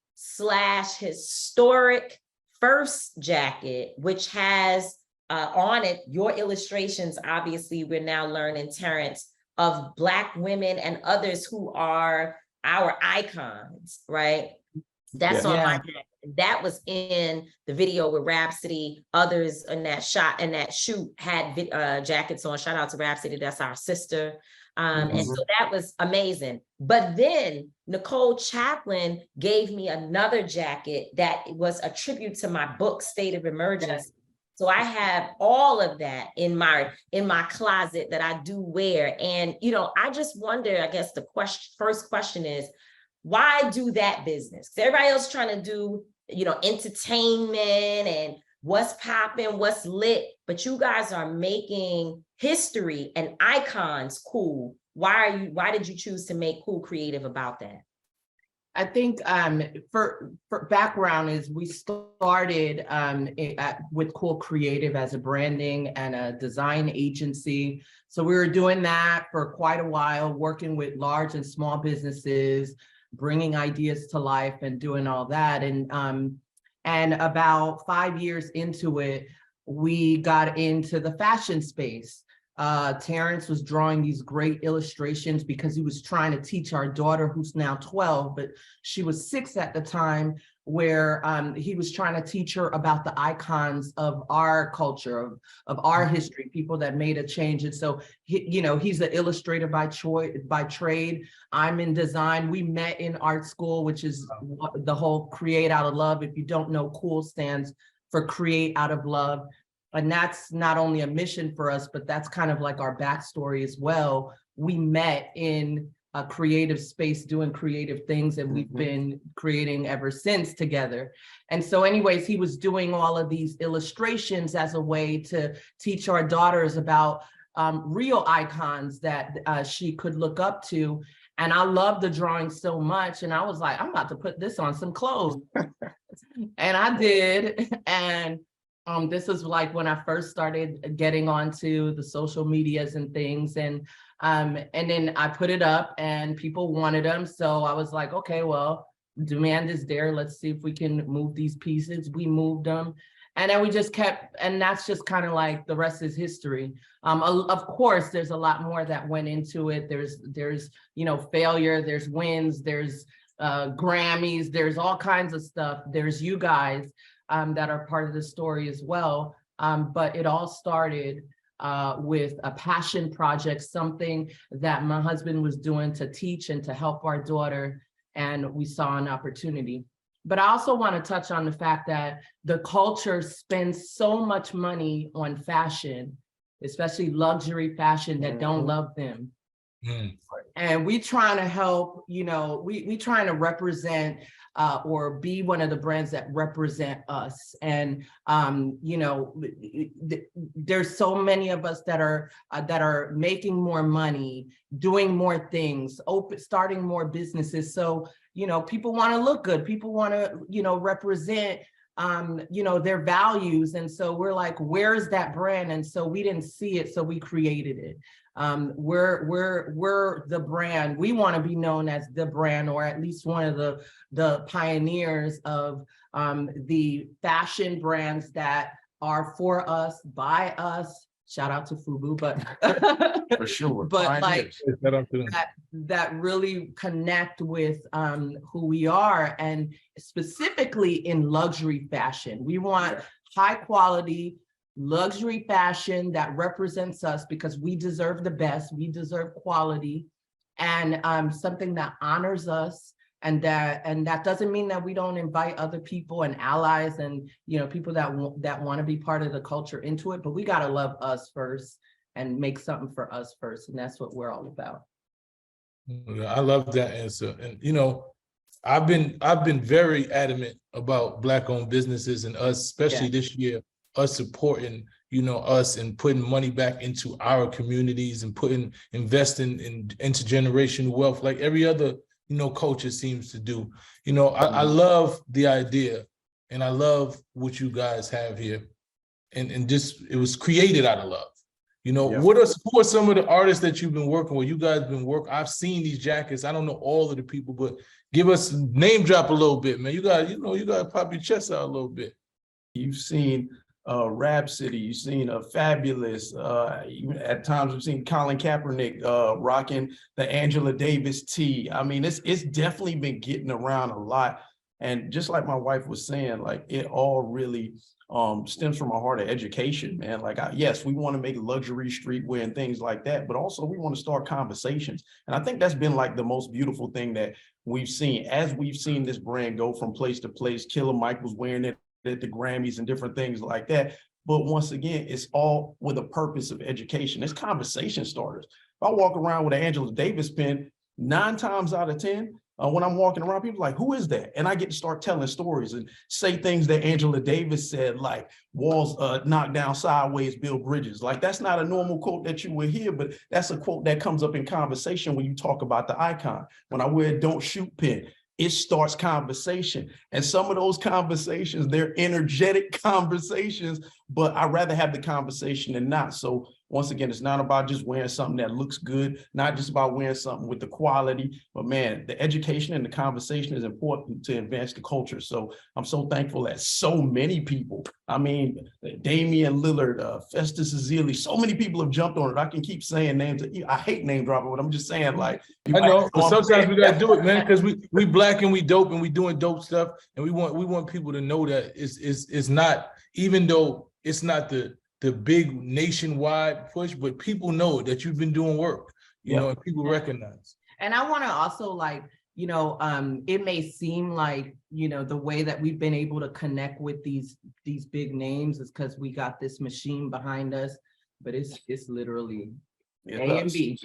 Speaker 2: / historic first jacket, which has on it your illustrations. Obviously, we're now learning, Terrance, of Black women and others who are our icons, right? That's on my jacket. That was in the video with Rhapsody. Others in that shoot had jackets on. Shout out to Rhapsody, that's our sister. And so that was amazing. But then Nicole Chaplin gave me another jacket that was a tribute to my book, State of Emergency. So I have all of that in my closet that I do wear. And, you know, I just wonder, I guess the first question is, why do that business? Because everybody else trying to do, you know, entertainment and what's popping, what's lit, but you guys are making history and icons cool. Why did you choose to make Cool Creative about that?
Speaker 5: I think for background is we started with Cool Creative as a branding and a design agency. So we were doing that for quite a while, working with large and small businesses, bringing ideas to life and doing all that. And about 5 years into it, we got into the fashion space. Terrance was drawing these great illustrations because he was trying to teach our daughter, who's now 12, but she was 6 at the time, where he was trying to teach her about the icons of our culture, of our history, people that made a change. And so, you know, he's an illustrator by trade. I'm in design. We met in art school, which is the whole create out of love. If you don't know, COOL stands for create out of love. And that's not only a mission for us, but that's kind of like our backstory as well. We met in a creative space doing creative things, and we've been creating ever since together. And so anyways, he was doing all of these illustrations as a way to teach our daughters about real icons that she could look up to. And I loved the drawing so much. And I was like, I'm about to put this on some clothes. And I did. And this was like when I first started getting onto the social medias and things. And then I put it up and people wanted them. So I was like, okay, well, demand is there. Let's see if we can move these pieces. We moved them. And then we just kept, and that's just kind of like the rest is history. Of course, there's a lot more that went into it. There's, you know, failure, there's wins, there's Grammys, there's all kinds of stuff. There's you guys that are part of the story as well. But it all started with a passion project, something that my husband was doing to teach and to help our daughter, and we saw an opportunity. But I also want to touch on the fact that the culture spends so much money on fashion, especially luxury fashion, that don't love them. And we trying to help, we trying to represent or be one of the brands that represent us. And, there's so many of us that are making more money, doing more things, starting more businesses. So, people want to look good. People want to, represent, their values. And so we're like, where's that brand? And so we didn't see it, so we created it. We're the brand. We want to be known as the brand, or at least one of the pioneers of the fashion brands that are for us, by us. Shout out to FUBU, but
Speaker 4: For sure.
Speaker 5: But like
Speaker 3: Pioneers.
Speaker 5: that really connect with who we are, and specifically in luxury fashion. We want high quality luxury fashion that represents us, because we deserve the best, we deserve quality, and something that honors us. And that doesn't mean that we don't invite other people and allies and people that want to be part of the culture into it, but we got to love us first and make something for us first, and that's what we're all about.
Speaker 3: I love that answer. And I've been very adamant about Black-owned businesses, and us, especially this year, us supporting us and putting money back into our communities and investing in intergenerational wealth like every other culture seems to do. I love the idea, and I love what you guys have here, and just it was created out of love. Who are some of the artists that you've been working with? You guys been working. I've seen these jackets. I don't know all of the people, but give us name drop a little bit, man. You got to pop your chest out a little bit.
Speaker 4: You've seen Rhapsody, you've seen Fabulous. At times we've seen Colin Kaepernick rocking the Angela Davis tee. I mean, it's definitely been getting around a lot. And just like my wife was saying, like, it all really stems from a heart of education, man. Like, yes, we want to make luxury streetwear and things like that, but also we want to start conversations. And I think that's been like the most beautiful thing that we've seen as we've seen this brand go from place to place. Killer Mike was wearing it at the Grammys and different things like that. But once again, it's all with a purpose of education. It's conversation starters. If I walk around with an Angela Davis pen, 9 times out of 10, when I'm walking around, people are like, who is that? And I get to start telling stories and say things that Angela Davis said, like walls knock down sideways, build bridges. Like, that's not a normal quote that you would hear, but that's a quote that comes up in conversation when you talk about the icon. When I wear a don't shoot pen, it starts conversation. And some of those conversations, they're energetic conversations, but I'd rather have the conversation than not. So once again, it's not about just wearing something that looks good, not just about wearing something with the quality, but man, the education and the conversation is important to advance the culture. So I'm so thankful that so many people, I mean, Damian Lillard, Festus Ezeli, so many people have jumped on it. I can keep saying names. I hate name dropping, but I'm just saying, like,
Speaker 3: I know, but sometimes we gotta do it, man, because we Black and we dope and we doing dope stuff, and we want people to know that it's not, even though it's not the big nationwide push, but people know that you've been doing work, you know, and people recognize.
Speaker 5: And I want to also, like, it may seem like, the way that we've been able to connect with these big names is because we got this machine behind us, but it's literally A and B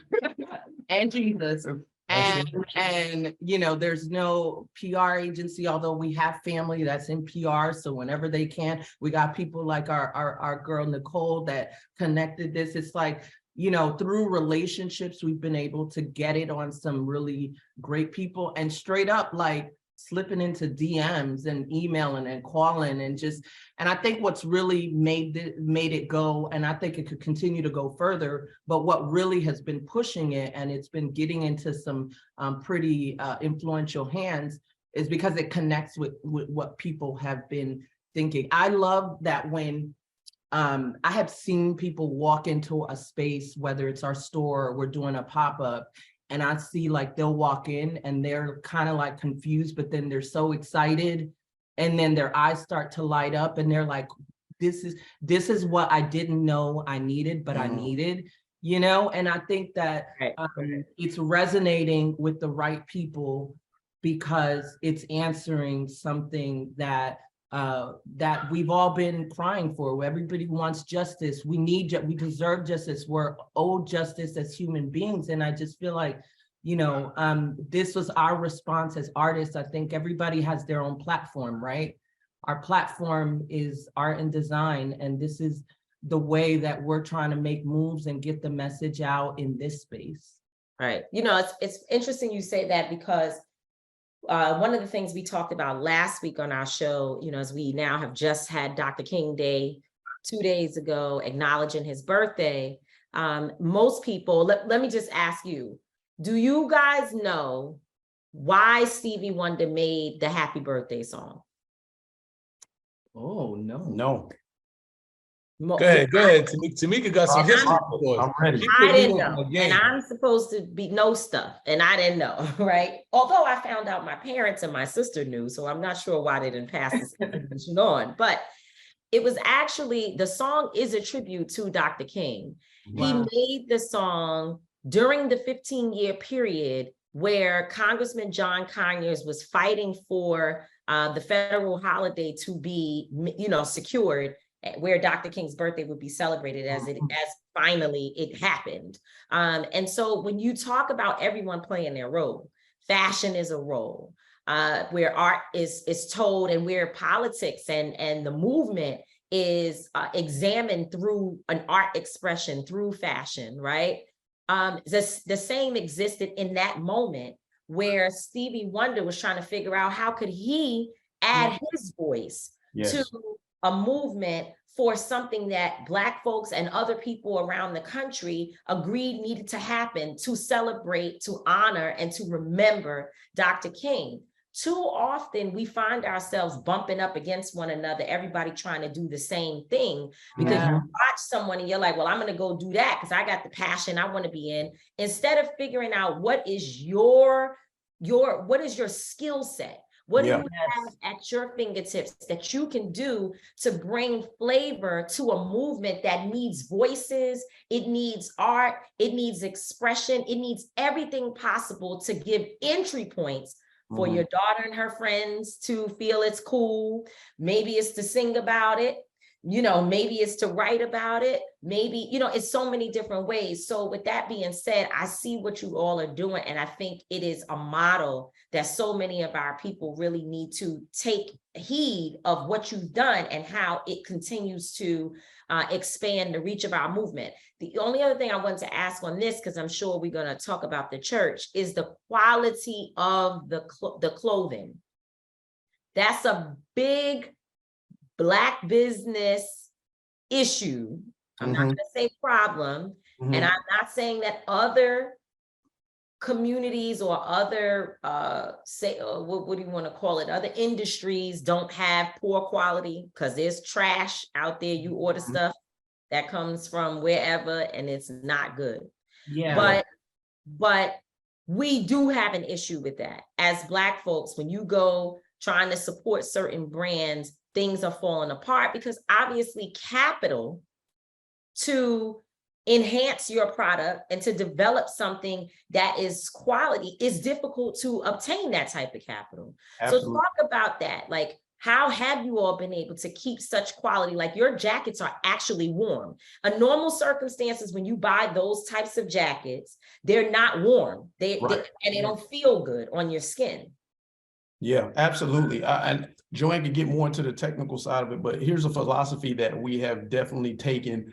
Speaker 5: and Jesus. And there's no PR agency, although we have family that's in PR. So whenever they can, we got people like our girl Nicole that connected this. It's like, through relationships, we've been able to get it on some really great people, and straight up, like, slipping into DMs and emailing and calling and I think what's really made it go, and I think it could continue to go further, but what really has been pushing it, and it's been getting into some pretty influential hands, is because it connects with what people have been thinking. I love that when I have seen people walk into a space, whether it's our store or we're doing a pop-up, and I see like they'll walk in and they're kind of like confused, but then they're so excited. And then their eyes start to light up and they're like, this is what I didn't know I needed, but I needed, you know? And I think that it's resonating with the right people because it's answering something that that we've all been crying for. Everybody wants justice. We deserve justice. We're owed justice as human beings. And I just feel like, you know, this was our response as artists. I think everybody has their own platform, right? Our platform is art and design, and this is the way that we're trying to make moves and get the message out in this space.
Speaker 2: Right. You know, it's interesting you say that because one of the things we talked about last week on our show, you know, as we now have just had Dr. King Day 2 days ago, acknowledging his birthday. Most people, let me just ask you, do you guys know why Stevie Wonder made the Happy Birthday song?
Speaker 5: Oh, no.
Speaker 4: No.
Speaker 3: Go ahead. Tamika got some history for us.
Speaker 4: I'm ready.
Speaker 2: I didn't know, and I'm supposed to know stuff, and I didn't know, right? Although I found out my parents and my sister knew, so I'm not sure why they didn't pass this information on. But it was actually, the song is a tribute to Dr. King. Wow. He made the song during the 15-year period where Congressman John Conyers was fighting for the federal holiday to be, you know, secured, where Dr. King's birthday would be celebrated as finally it happened. And so when you talk about everyone playing their role, fashion is a role, where art is told, and where politics and the movement is examined through an art expression, through fashion, right? The same existed in that moment where Stevie Wonder was trying to figure out how could he add his voice to a movement for something that Black folks and other people around the country agreed needed to happen to celebrate, to honor, and to remember Dr. King. Too often we find ourselves bumping up against one another, everybody trying to do the same thing, because you watch someone and you're like, well, I'm going to go do that because I got the passion I want to be in, instead of figuring out what is your skill set. What do you have at your fingertips that you can do to bring flavor to a movement that needs voices, it needs art, it needs expression, it needs everything possible to give entry points for your daughter and her friends to feel it's cool. Maybe it's to sing about it. You know, maybe it's to write about it. Maybe, you know, it's so many different ways. So with that being said, I see what you all are doing. And I think it is a model that so many of our people really need to take heed of what you've done and how it continues to expand the reach of our movement. The only other thing I wanted to ask on this, because I'm sure we're going to talk about the church, is the quality of the clothing. That's a big Black business issue. I'm not going to say problem, and I'm not saying that other communities or other what do you want to call it, other industries don't have poor quality, because there's trash out there. You order stuff that comes from wherever and it's not good. But we do have an issue with that as Black folks. When you go trying to support certain brands, things are falling apart because obviously capital to enhance your product and to develop something that is quality is difficult to obtain that type of capital. Absolutely. So talk about that. Like, how have you all been able to keep such quality? Like, your jackets are actually warm. In normal circumstances, when you buy those types of jackets, they're not warm. They don't feel good on your skin.
Speaker 4: Yeah, absolutely. And Joanne can get more into the technical side of it, but here's a philosophy that we have definitely taken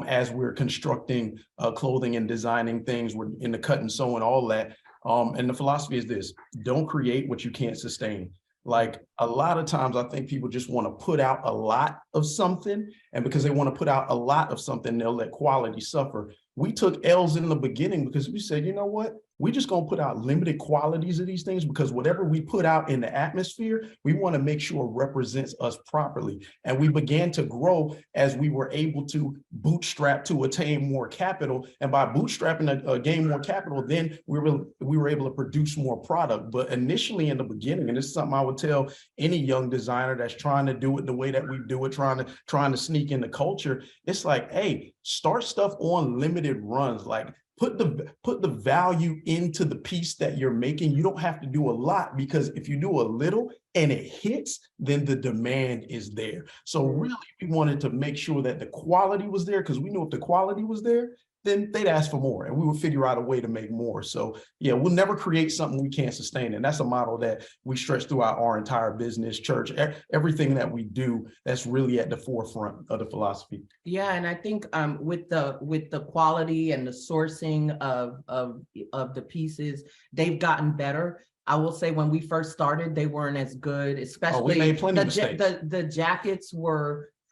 Speaker 4: as we're constructing clothing and designing things. We're in the cut and sew and all that. And the philosophy is this: don't create what you can't sustain. Like, a lot of times I think people just want to put out a lot of something, and because they want to put out a lot of something, they'll let quality suffer. We took L's in the beginning because we said, you know what? We're just going to put out limited qualities of these things, because whatever we put out in the atmosphere, we want to make sure represents us properly. And we began to grow as we were able to bootstrap to attain more capital. And by bootstrapping gain more capital, then we were able to produce more product. But initially in the beginning, and this is something I would tell any young designer that's trying to do it the way that we do it, trying to sneak in the culture, it's like, hey, start stuff on limited runs. Like, put the value into the piece that you're making. You don't have to do a lot, because if you do a little and it hits, then the demand is there. So really, we wanted to make sure that the quality was there, because we knew if the quality was there, then they'd ask for more, and we would figure out a way to make more. So yeah, we'll never create something we can't sustain. And that's a model that we stretch throughout our entire business, church, everything that we do. That's really at the forefront of the philosophy.
Speaker 5: Yeah, and I think with the quality and the sourcing of the pieces, they've gotten better. I will say when we first started, they weren't as good, especially
Speaker 4: we made plenty of mistakes.
Speaker 5: The jackets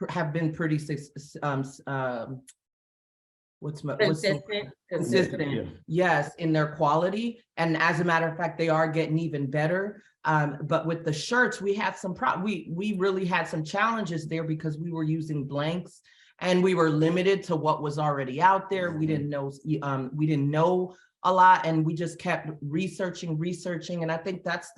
Speaker 5: have been pretty consistent.
Speaker 4: Yeah.
Speaker 5: Yes, in their quality, and as a matter of fact, they are getting even better. But with the shirts, we had we really had some challenges there, because we were using blanks and we were limited to what was already out there. We didn't know a lot, and we just kept researching. And I think that's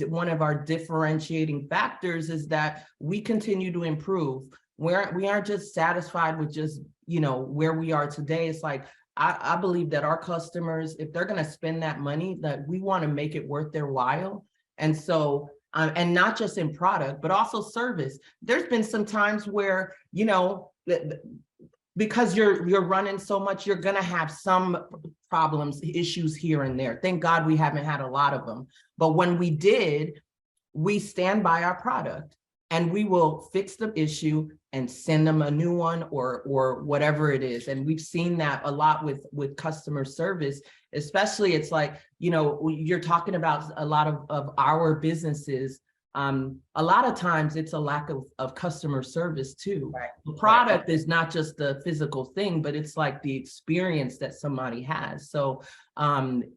Speaker 5: one of our differentiating factors, is that we continue to improve. We aren't just satisfied with just, where we are today. It's like, I believe that our customers, if they're going to spend that money, that we want to make it worth their while. And so, and not just in product, but also service. There's been some times where, because you're running so much, you're going to have some problems, issues here and there. Thank God we haven't had a lot of them. But when we did, we stand by our product, and we will fix the issue and send them a new one, or whatever it is. And we've seen that a lot with customer service, especially. It's like, you're talking about a lot of our businesses. A lot of times it's a lack of customer service too. Right. The product is not just the physical thing, but it's like the experience that somebody has. So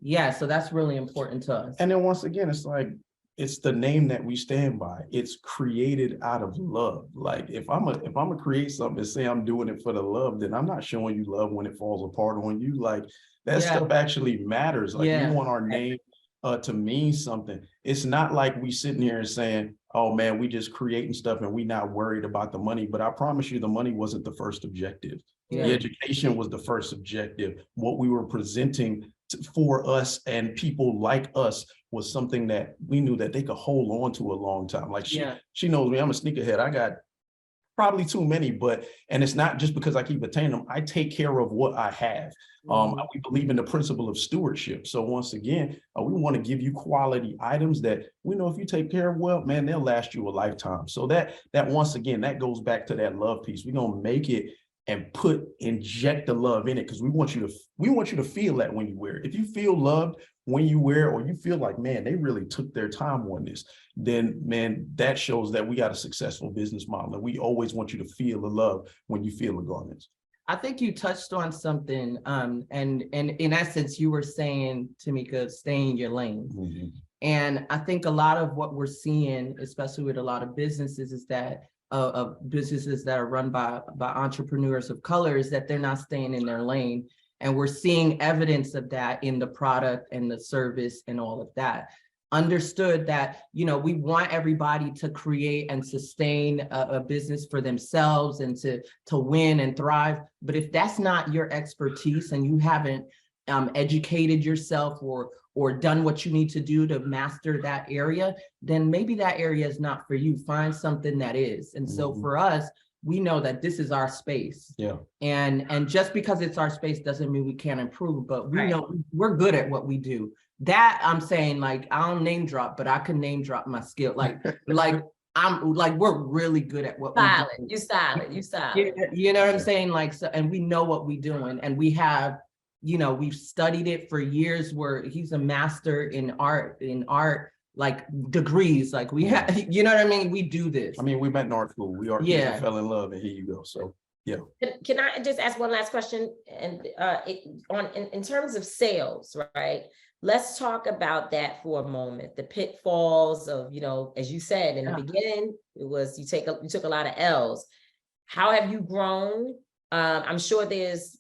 Speaker 5: yeah, so that's really important to us.
Speaker 4: And then once again, it's like, it's the name that we stand by. It's created out of love. Like, if I'm gonna create something and say I'm doing it for the love, then I'm not showing you love when it falls apart on you. Like, that stuff actually matters. Like, we want our name to mean something. It's not like we sitting here and saying, oh man, we just creating stuff and we not worried about the money. But I promise you, the money wasn't the first objective. The education was the first objective. What we were presenting for us and people like us was something that we knew that they could hold on to a long time. Like, she knows me, I'm a sneakerhead. I got probably too many, and it's not just because I keep attaining them. I take care of what I have. We believe in the principle of stewardship. So once again, we want to give you quality items that we know if you take care of well, man, they'll last you a lifetime. So that once again, that goes back to that love piece. We're gonna make it and inject the love in it, because we want you to feel that when you wear it. If you feel loved when you wear it, or you feel like, man, they really took their time on this, then man, that shows that we got a successful business model. And we always want you to feel the love when you feel the garments.
Speaker 5: I think you touched on something, and in essence, you were saying, Tamika, stay in your lane. Mm-hmm. And I think a lot of what we're seeing, especially with a lot of businesses, is that of businesses that are run by entrepreneurs of color, is that they're not staying in their lane. And we're seeing evidence of that in the product and the service and all of that. Understood that, we want everybody to create and sustain a business for themselves and to win and thrive. But if that's not your expertise and you haven't educated yourself or done what you need to do to master that area, then maybe that area is not for you. Find something that is. And so for us, we know that this is our space. Yeah. And just because it's our space doesn't mean we can't improve, but we know we're good at what we do. That I'm saying, like, I don't name drop, but I can name drop my skill. We're really good at what we do.
Speaker 2: You solid.
Speaker 5: You know what I'm saying? Like, so, and we know what we're doing, and we have, we've studied it for years. Where he's a master in art like degrees, like we have, you know what I mean? We do this.
Speaker 4: I mean, we met in art school. We are
Speaker 5: Yeah.
Speaker 4: fell in love, and here you go. So yeah.
Speaker 2: Can I just ask one last question? And in terms of sales, right? Let's talk about that for a moment. The pitfalls of, you know, as you said in the beginning, it was you took a lot of L's. How have you grown? I'm sure there's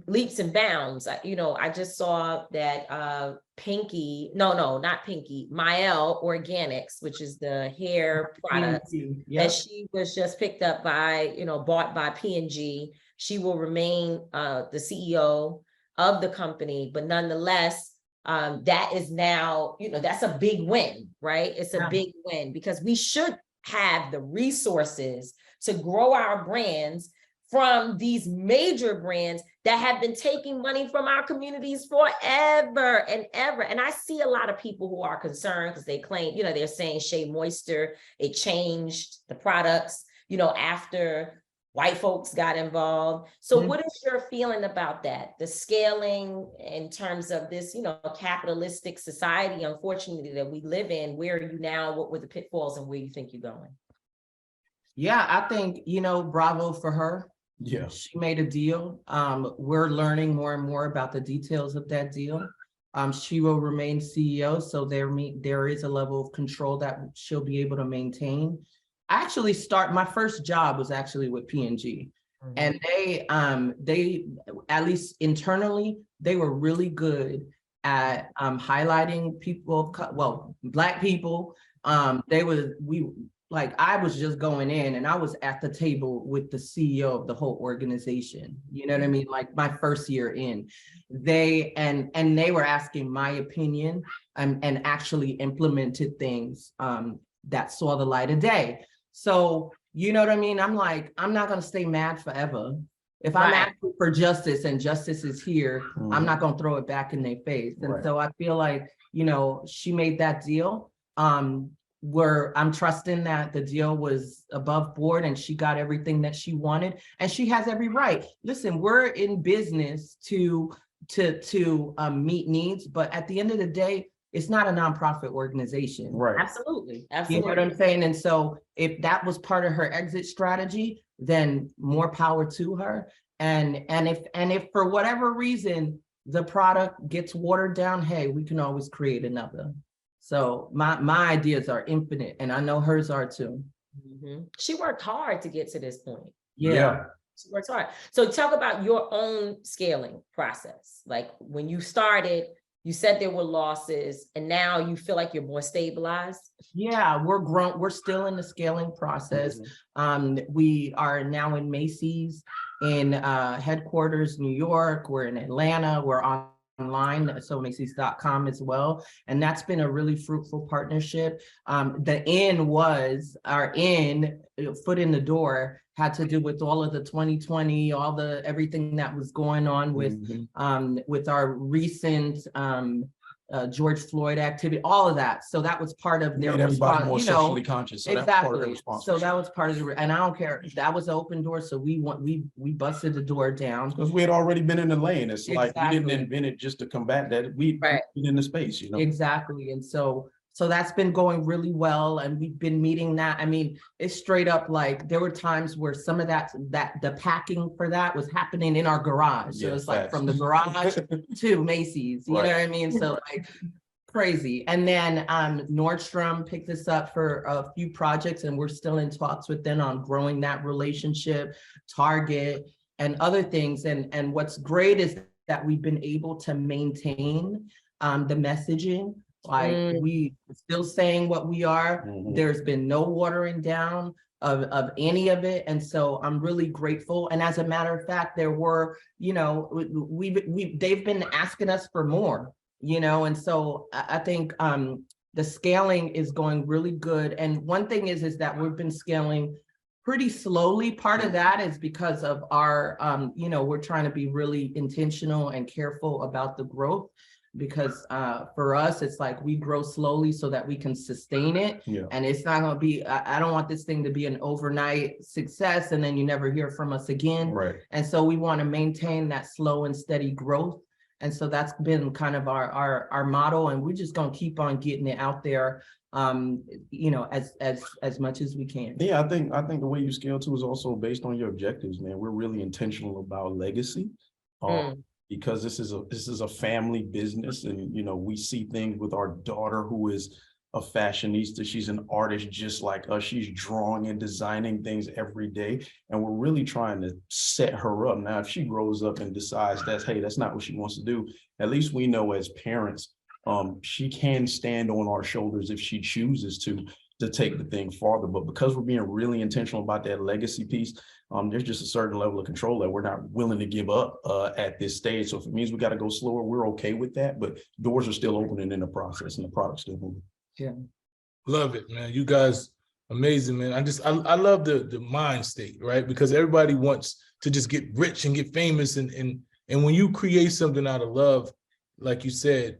Speaker 2: leaps and bounds. You know, I just saw that not Pinky, Mael Organics, which is the hair product, that she was just picked up by, you know, bought by P&G. She will remain the CEO of the company, but nonetheless, that is now, you know, that's a big win, right? It's a big win because we should have the resources to grow our brands from these major brands that have been taking money from our communities forever and ever. And I see a lot of people who are concerned because they claim, you know, they're saying Shea Moisture, it changed the products, you know, after white folks got involved. So what is your feeling about that? The scaling in terms of this, you know, capitalistic society, unfortunately, that we live in. Where are you now? What were the pitfalls and where you think you're going?
Speaker 5: Yeah, I think, you know, bravo for her.
Speaker 4: Yeah.
Speaker 5: She made a deal. We're learning more and more about the details of that deal. She will remain CEO, so there is a level of control that she'll be able to maintain. My first job was actually with P&G, and they at least internally, they were really good at highlighting people, well, Black people. I was just going in and I was at the table with the CEO of the whole organization. You know what I mean? Like my first year in, they were asking my opinion and actually implemented things that saw the light of day. So, you know what I mean? I'm like, I'm not going to stay mad forever. If I'm asking for justice and justice is here, I'm not going to throw it back in their face. And so I feel like, you know, she made that deal. Where I'm trusting that the deal was above board and she got everything that she wanted, and she has every right. Listen, we're in business to meet needs, but at the end of the day, it's not a nonprofit organization.
Speaker 4: Right.
Speaker 2: Absolutely.
Speaker 5: You know what I'm saying? And so if that was part of her exit strategy, then more power to her. And if for whatever reason the product gets watered down, hey, we can always create another. So my ideas are infinite, and I know hers are too.
Speaker 2: She worked hard to get to this point.
Speaker 5: Yeah.
Speaker 2: She worked hard. So talk about your own scaling process. Like when you started, you said there were losses, and now you feel like you're more stabilized.
Speaker 5: Yeah, we're still in the scaling process. We are now in Macy's in headquarters, New York. We're in Atlanta. We're online, so Macy's.com as well. And that's been a really fruitful partnership. The foot in the door had to do with all of the 2020, everything that was going on with our recent George Floyd activity, all of that. So that was part of their response.
Speaker 4: More socially conscious. So
Speaker 5: exactly.
Speaker 4: That's part of their response.
Speaker 5: So that was part of and I don't care. That was an open door. So we busted the door down.
Speaker 4: Because we had already been in the lane. It's like we didn't invent it just to combat that. We've been in the space, you know.
Speaker 5: Exactly. And so that's been going really well. And we've been meeting that. I mean, it's straight up like there were times where some of that the packing for that was happening in our garage. So it's like from the garage to Macy's, you know what I mean? So like crazy. And then Nordstrom picked this up for a few projects, and we're still in talks with them on growing that relationship, Target and other things. And what's great is that we've been able to maintain the messaging. Like we still saying what we are. There's been no watering down of any of it. And so I'm really grateful. And as a matter of fact, there were, you know, they've been asking us for more, you know, and so I think the scaling is going really good. And one thing is that we've been scaling pretty slowly. Part of that is because of our, you know, we're trying to be really intentional and careful about the growth. Because for us, it's like we grow slowly so that we can sustain it. And it's not going to be, I don't want this thing to be an overnight success and then you never hear from us again. And so we want to maintain that slow and steady growth. And so that's been kind of our motto, and we're just gonna keep on getting it out there, you know, as much as we can.
Speaker 4: Yeah, I think the way you scale too is also based on your objectives, man. We're really intentional about legacy. Because this is a family business, and you know, we see things with our daughter who is a fashionista. She's an artist just like us. She's drawing and designing things every day, and we're really trying to set her up. Now, if she grows up and decides that's not what she wants to do, at least we know as parents, she can stand on our shoulders if she chooses to take the thing farther. But because we're being really intentional about that legacy piece, there's just a certain level of control that we're not willing to give up at this stage. So if it means we got to go slower, we're okay with that. But doors are still opening in the process, and the product's still moving.
Speaker 5: Yeah.
Speaker 3: Love it, man. You guys, amazing, man. I love the mind state, right? Because everybody wants to just get rich and get famous. And when you create something out of love, like you said,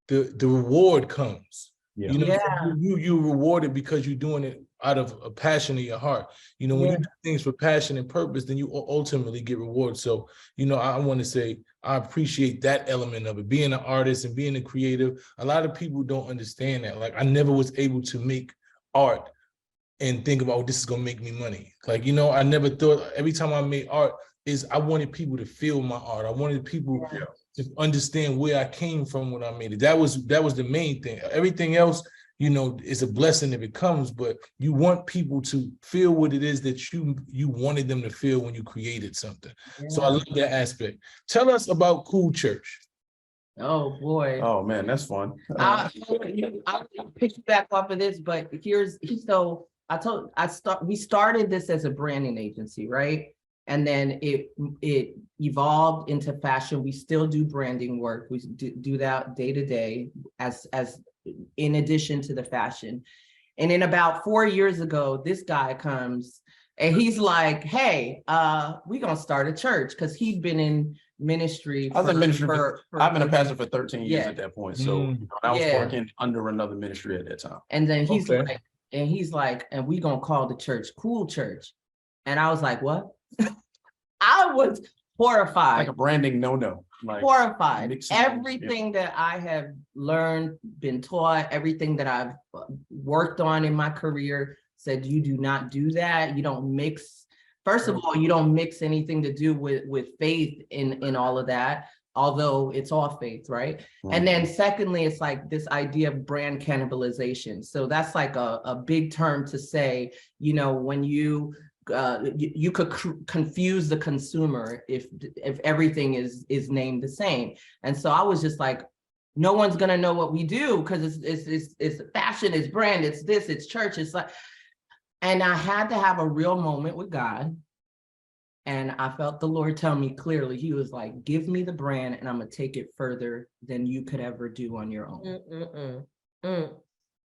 Speaker 3: the reward comes.
Speaker 4: Yeah.
Speaker 3: You know,
Speaker 5: Yeah.
Speaker 3: you rewarded because you're doing it out of a passion in your heart. You know, when you do things for passion and purpose, then you ultimately get rewarded. So, you know, I want to say I appreciate that element of it, being an artist and being a creative. A lot of people don't understand that. Like, I never was able to make art and think about, oh, this is gonna make me money. Like, you know, I never thought, every time I made art, I wanted people to feel my art. I wanted people to understand where I came from when I made it. That was the main thing. Everything else, you know, is a blessing if it comes, but you want people to feel what it is that you wanted them to feel when you created something.
Speaker 5: Yeah.
Speaker 3: So I love that aspect. Tell us about Cool Church.
Speaker 5: Oh boy.
Speaker 4: Oh man, that's fun.
Speaker 5: I'll pick you back off of this, but we started this as a branding agency, right? And then it evolved into fashion. We still do branding work. We do that day to day as in addition to the fashion. And then about 4 years ago, this guy comes and he's like, hey, we're gonna start a church, because he'd been in ministry.
Speaker 4: I've been a pastor for 13 years at that point. So you know, I was working under another ministry at that time.
Speaker 5: And then he's like, and we gonna call the church Cool Church. And I was like, what? I was horrified.
Speaker 4: Like a branding no-no. Like
Speaker 5: horrified. Everything that I have learned, been taught, everything that I've worked on in my career said, you do not do that. You don't mix. First of all, you don't mix anything to do with faith in all of that, although it's all faith, right? And then secondly, it's like this idea of brand cannibalization. So that's like a big term to say, you know, when you could confuse the consumer if everything is named the same. And so I was just like, no one's gonna know what we do, because it's fashion, it's brand, it's this, it's church, it's like. And I had to have a real moment with God. And I felt the Lord tell me clearly, he was like, give me the brand and I'm gonna take it further than you could ever do on your own.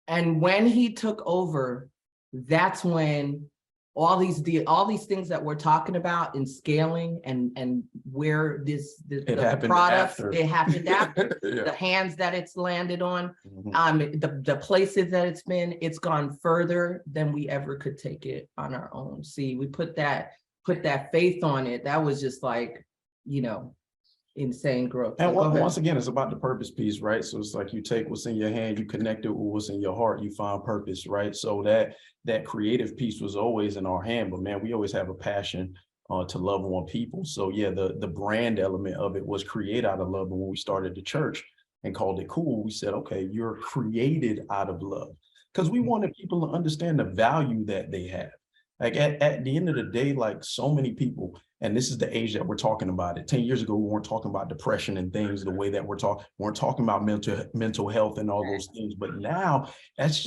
Speaker 5: And when he took over, that's when all these things that we're talking about in scaling and where the products, it happened after. The hands that it's landed on, the places that it's gone further than we ever could take it on our own. See, we put that faith on it. That was just like, you know, insane growth.
Speaker 4: And once again, it's about the purpose piece, right? So it's like you take what's in your hand, you connect it with what's in your heart, you find purpose, right? So that creative piece was always in our hand, but man, we always have a passion to love on people. So yeah, the brand element of it was created out of love. And when we started the church and called it Cool, we said, okay, you're created out of love, because we wanted people to understand the value that they have. Like at the end of the day, like so many people, and this is the age that we're talking about it. 10 years ago, we weren't talking about depression and things the way that we're talking about mental health and all those things. But now that's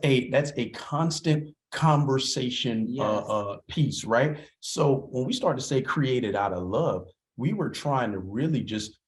Speaker 4: a constant conversation piece, right? So when we start to say created out of love, we were trying to really just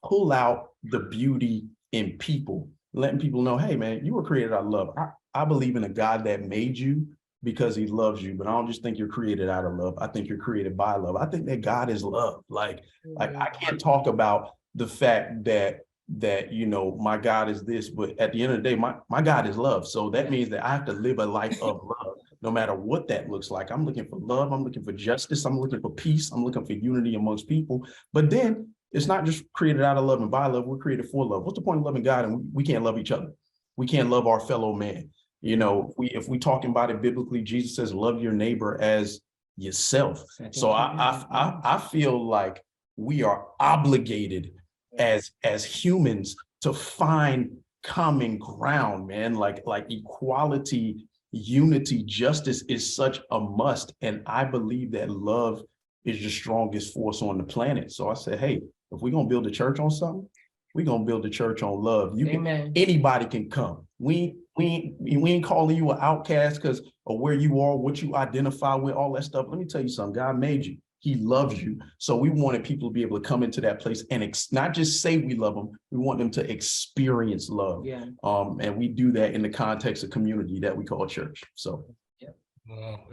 Speaker 4: pull out the beauty in people, letting people know, hey man, you were created out of love. I believe in a God that made you because he loves you, but I don't just think you're created out of love. I think you're created by love. I think that God is love. Like I can't talk about the fact that you know, my God is this, but at the end of the day, my God is love. So that means that I have to live a life of love, no matter what that looks like. I'm looking for love. I'm looking for justice. I'm looking for peace. I'm looking for unity amongst people. But then It's not just created out of love and by love. We're created for love. What's the point of loving God and we can't love each other? We can't love our fellow man. You know, if we talking about it biblically, Jesus says, love your neighbor as yourself. So I feel like we are obligated as humans to find common ground, man. Like equality, unity, justice is such a must. And I believe that love is the strongest force on the planet. So I said, hey, if we're gonna build a church on something, we're gonna build a church on love. Anybody can come. We ain't calling you an outcast because of where you are, what you identify with, all that stuff. Let me tell you something. God made you. He loves you. So we wanted people to be able to come into that place and not just say we love them. We want them to experience love.
Speaker 5: Yeah.
Speaker 4: And we do that in the context of community that we call church. So.
Speaker 3: Yeah.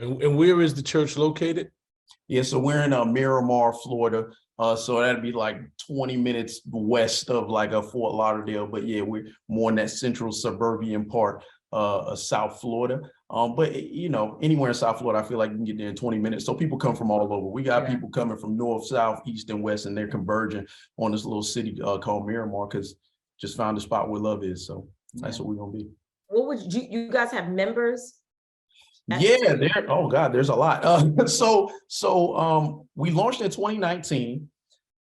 Speaker 3: And where is the church located?
Speaker 4: Yeah, so we're in Miramar, Florida. So that'd be like 20 minutes west of like a Fort Lauderdale. But yeah, we're more in that central suburban part of South Florida. But you know, anywhere in South Florida, I feel like you can get there in 20 minutes. So people come from all over. We got people coming from north, south, east, and west, and they're converging on this little city called Miramar because just found a spot where love is. So that's what we're gonna be.
Speaker 2: What would you guys have members?
Speaker 4: Yeah, oh God, there's a lot. So we launched in 2019,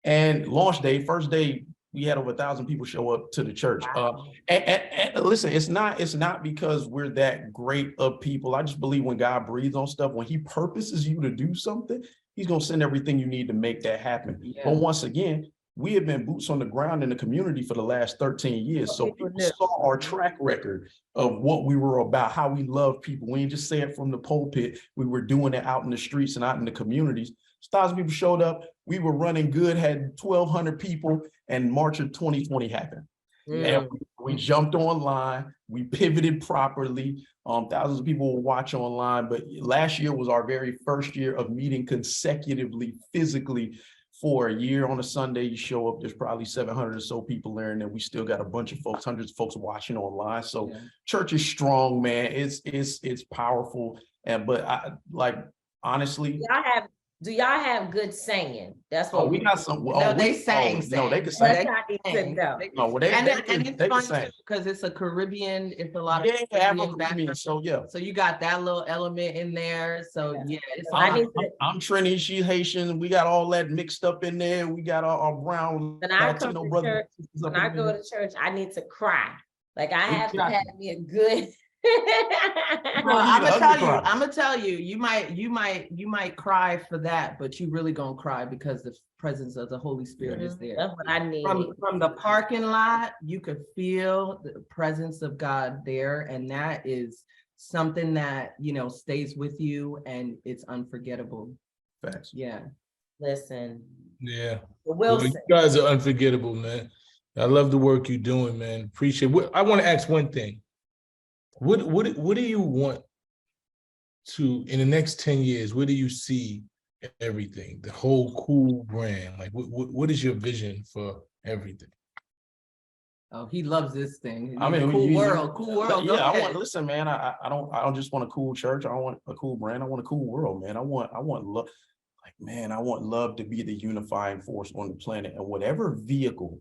Speaker 4: and launch day, first day, we had over 1,000 people show up to the church.
Speaker 2: Wow.
Speaker 4: And listen, it's not because we're that great of people. I just believe when God breathes on stuff, when he purposes you to do something, he's gonna send everything you need to make that happen. Yeah. But once again, we have been boots on the ground in the community for the last 13 years. So people saw our track record of what we were about, how we love people. We didn't just say it from the pulpit. We were doing it out in the streets and out in the communities. 1,000 people showed up. We were running good, had 1,200 people, and March of 2020 happened. And we jumped online. We pivoted properly. Thousands of people will watch online. But last year was our very first year of meeting consecutively, physically. For a year on a Sunday, you show up, there's probably 700 or so people there, and then we still got a bunch of folks, hundreds of folks watching online. So church is strong, man. It's powerful. But I like, honestly.
Speaker 2: Do y'all have good singing? That's what
Speaker 4: we got some.
Speaker 5: No, they sang.
Speaker 4: No, they can sing.
Speaker 5: And it's fun too because it's a Caribbean. It's a lot of Caribbean background.
Speaker 4: So yeah.
Speaker 5: So you got that little element in there. So yeah, it's
Speaker 4: I'm Trini. She's Haitian. We got all that mixed up in there. We got our brown Latino brothers.
Speaker 2: When I go to church, I need to cry. Like I have to have me a good.
Speaker 5: Well, I'm gonna tell you, you might cry for that, but you really gonna cry because the presence of the Holy Spirit is there.
Speaker 2: That's what I need.
Speaker 5: From the parking lot, you could feel the presence of God there, and that is something that stays with you, and it's unforgettable.
Speaker 4: Facts.
Speaker 5: Yeah.
Speaker 2: Listen.
Speaker 3: Yeah.
Speaker 2: Wilson.
Speaker 3: Well, you guys are unforgettable, man. I love the work you're doing, man. Appreciate it. I want to ask one thing. What do you want to, in the next 10 years, where do you see everything, the whole cool brand? Like, what is your vision for everything?
Speaker 5: Oh, he loves this thing.
Speaker 4: I mean,
Speaker 5: cool world.
Speaker 4: Yeah, listen, man, I don't just want a cool church. I want a cool brand. I want a cool world, man. I want love. Like, man, I want love to be the unifying force on the planet, and whatever vehicle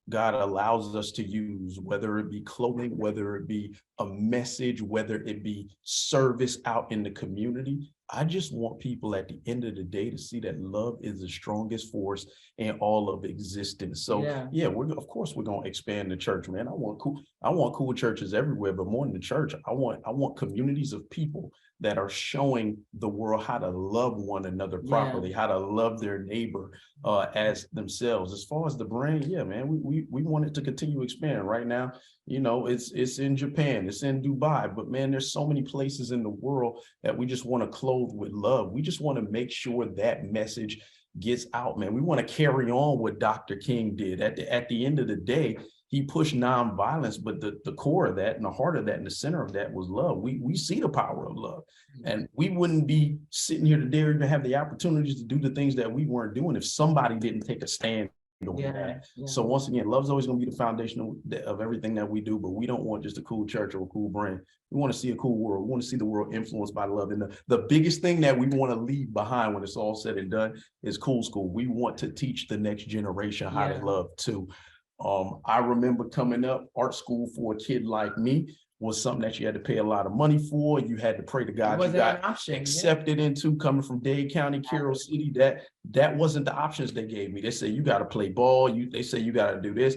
Speaker 4: God allows us to use, whether it be clothing, whether it be a message, whether it be service out in the community. I just want people at the end of the day to see that love is the strongest force in all of existence. So yeah, of course we're gonna expand the church, man. I want cool churches everywhere, but more than the church, I want communities of people that are showing the world how to love one another properly, how to love their neighbor as themselves. As far as the brand, yeah, man, we want it to continue to expand. Right now, it's in Japan, it's in Dubai, but man, there's so many places in the world that we just want to clothe with love. We just want to make sure that message gets out, man. We want to carry on what Dr. King did. At the end of the day, he pushed nonviolence, but the core of that and the heart of that and the center of that was love. We see the power of love. And we wouldn't be sitting here today or even have the opportunities to do the things that we weren't doing if somebody didn't take a stand doing
Speaker 5: Yeah,
Speaker 4: that.
Speaker 5: yeah.
Speaker 4: So once again, love's always going to be the foundation of everything that we do, but we don't want just a cool church or a cool brand. We want to see a cool world. We want to see the world influenced by love. And the biggest thing that we want to leave behind when it's all said and done is cool school. We want to teach the next generation how to love too. I remember coming up, art school for a kid like me was something that you had to pay a lot of money for. You had to pray to God you got accepted into, coming from Dade County, Carroll City. That wasn't the options they gave me. They say you got to play ball. They say you got to do this.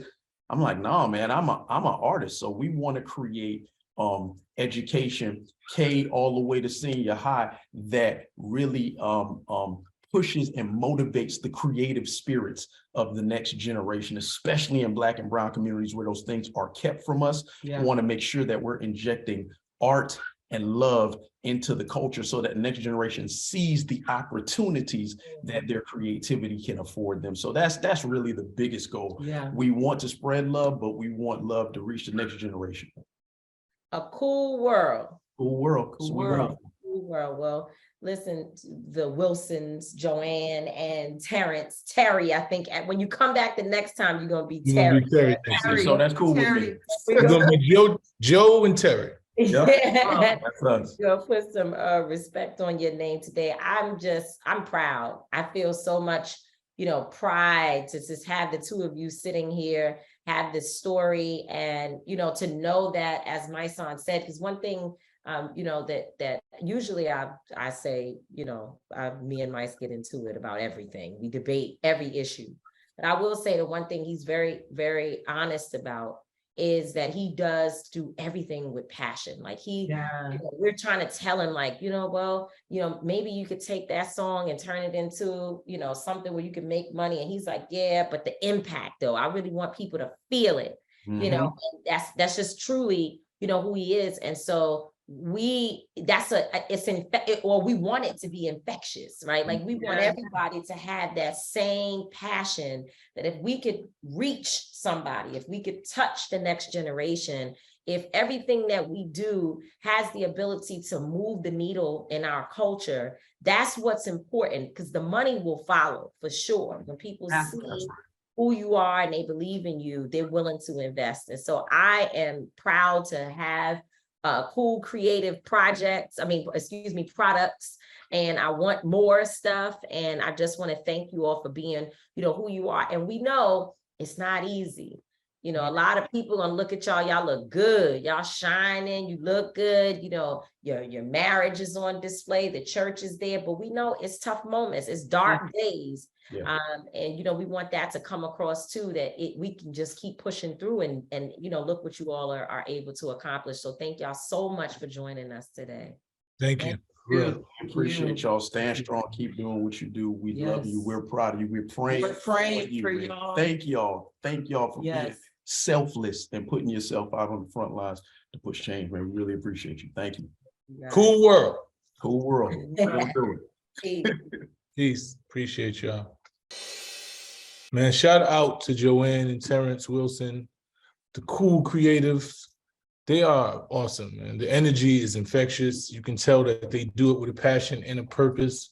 Speaker 4: I'm like, no, man, I'm an artist. So we want to create education, K all the way to senior high, that really pushes and motivates the creative spirits of the next generation, especially in Black and brown communities where those things are kept from us. We want to make sure that we're injecting art and love into the culture so that the next generation sees the opportunities that their creativity can afford them. So that's really the biggest goal. We want to spread love, but we want love to reach the next generation.
Speaker 2: A cool world.
Speaker 4: Cool world.
Speaker 5: Cool world.
Speaker 2: Cool world. Well, listen, the Wilsons, Joanne and Terry, I think when you come back the next time, you're going to be Terry.
Speaker 4: So that's cool with me.
Speaker 3: We're going to be Joe and Terry.
Speaker 2: Yeah.
Speaker 4: That's us.
Speaker 2: You'll put some respect on your name today. I'm proud. I feel so much, pride to just have the two of you sitting here, have this story, and, to know that, as my son said, because one thing, that usually I say, me and Mike get into it about everything. We debate every issue. But I will say the one thing he's very, very honest about is that he does do everything with passion. Like we're trying to tell him, like, maybe you could take that song and turn it into, something where you can make money. And he's like, yeah, but the impact though, I really want people to feel it, and that's just truly, who he is. And so we want it to be infectious, right? Like we want everybody to have that same passion, that if we could reach somebody, if we could touch the next generation, if everything that we do has the ability to move the needle in our culture, that's what's important, because the money will follow for sure. When people see who you are and they believe in you, they're willing to invest. And so I am proud to have cool creative products, and I want more stuff. And I just want to thank you all for being, who you are. And we know it's not easy. A lot of people gonna look at y'all look good, y'all shining, you look good, your marriage is on display, the church is there, but we know it's tough moments, it's dark days. And we want that to come across too, that we can just keep pushing through and look what you all are able to accomplish. So thank y'all so much for joining us today.
Speaker 3: Thank you.
Speaker 4: Really appreciate y'all. Stand strong, keep doing what you do. We love you. We're proud of you. We're praying for y'all. Thank y'all for being selfless and putting yourself out on the front lines to push change, man. We really appreciate you. Thank you.
Speaker 3: Cool world.
Speaker 4: Cool world. We'll do
Speaker 2: it.
Speaker 3: Peace. Appreciate y'all. Man, shout out to Joanne and Terrance Wilson, the cool creatives. They are awesome, man. The energy is infectious. You can tell that they do it with a passion and a purpose.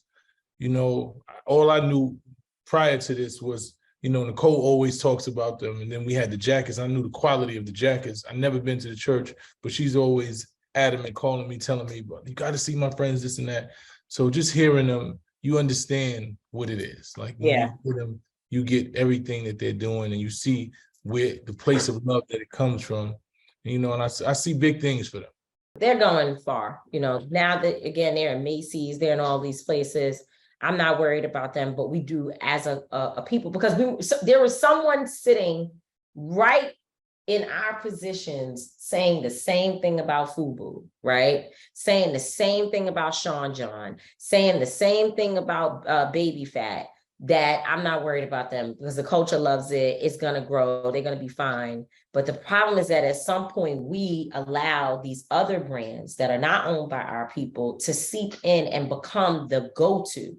Speaker 3: All I knew prior to this was, Nicole always talks about them. And then we had the jackets. I knew the quality of the jackets. I've never been to the church, but she's always adamant, calling me, telling me, but you got to see my friends, this and that. So just hearing them, you understand what it is. Like when you hear them, you get everything that they're doing, and you see where the place of love that it comes from. And I see big things for them.
Speaker 2: They're going far, now that, again, they're in Macy's, they're in all these places. I'm not worried about them, but we do as a people, because there was someone sitting right in our positions saying the same thing about FUBU, right? Saying the same thing about Sean John, saying the same thing about Baby Fat, that I'm not worried about them because the culture loves it. It's going to grow. They're going to be fine. But the problem is that at some point we allow these other brands that are not owned by our people to seep in and become the go-to,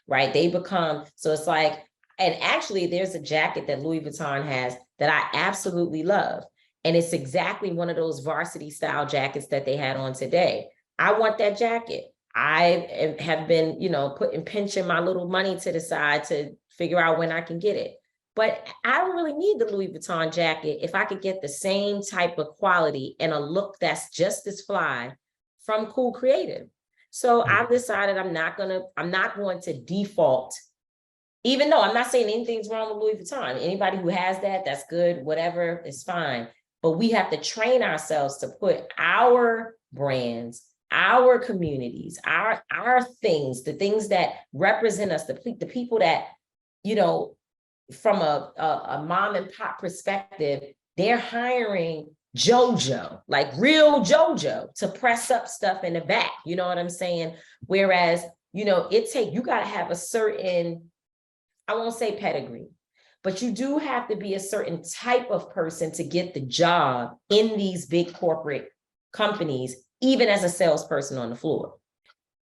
Speaker 2: right? They become, so it's like, and actually there's a jacket that Louis Vuitton has that I absolutely love. And it's exactly one of those varsity style jackets that they had on today. I want that jacket. I have been, pinching my little money to the side to figure out when I can get it. But I don't really need the Louis Vuitton jacket if I could get the same type of quality and a look that's just as fly from Cool Creative. So I've decided I'm not going to default, even though I'm not saying anything's wrong with Louis Vuitton. Anybody who has that, that's good, whatever, is fine. But we have to train ourselves to put our brands, our communities, our things, the things that represent us, the people that, you know, from a mom and pop perspective, they're hiring JoJo, like real JoJo, to press up stuff in the back. You know what I'm saying? Whereas, you know, you got to have a certain, I won't say pedigree, but you do have to be a certain type of person to get the job in these big corporate companies, even as a salesperson on the floor.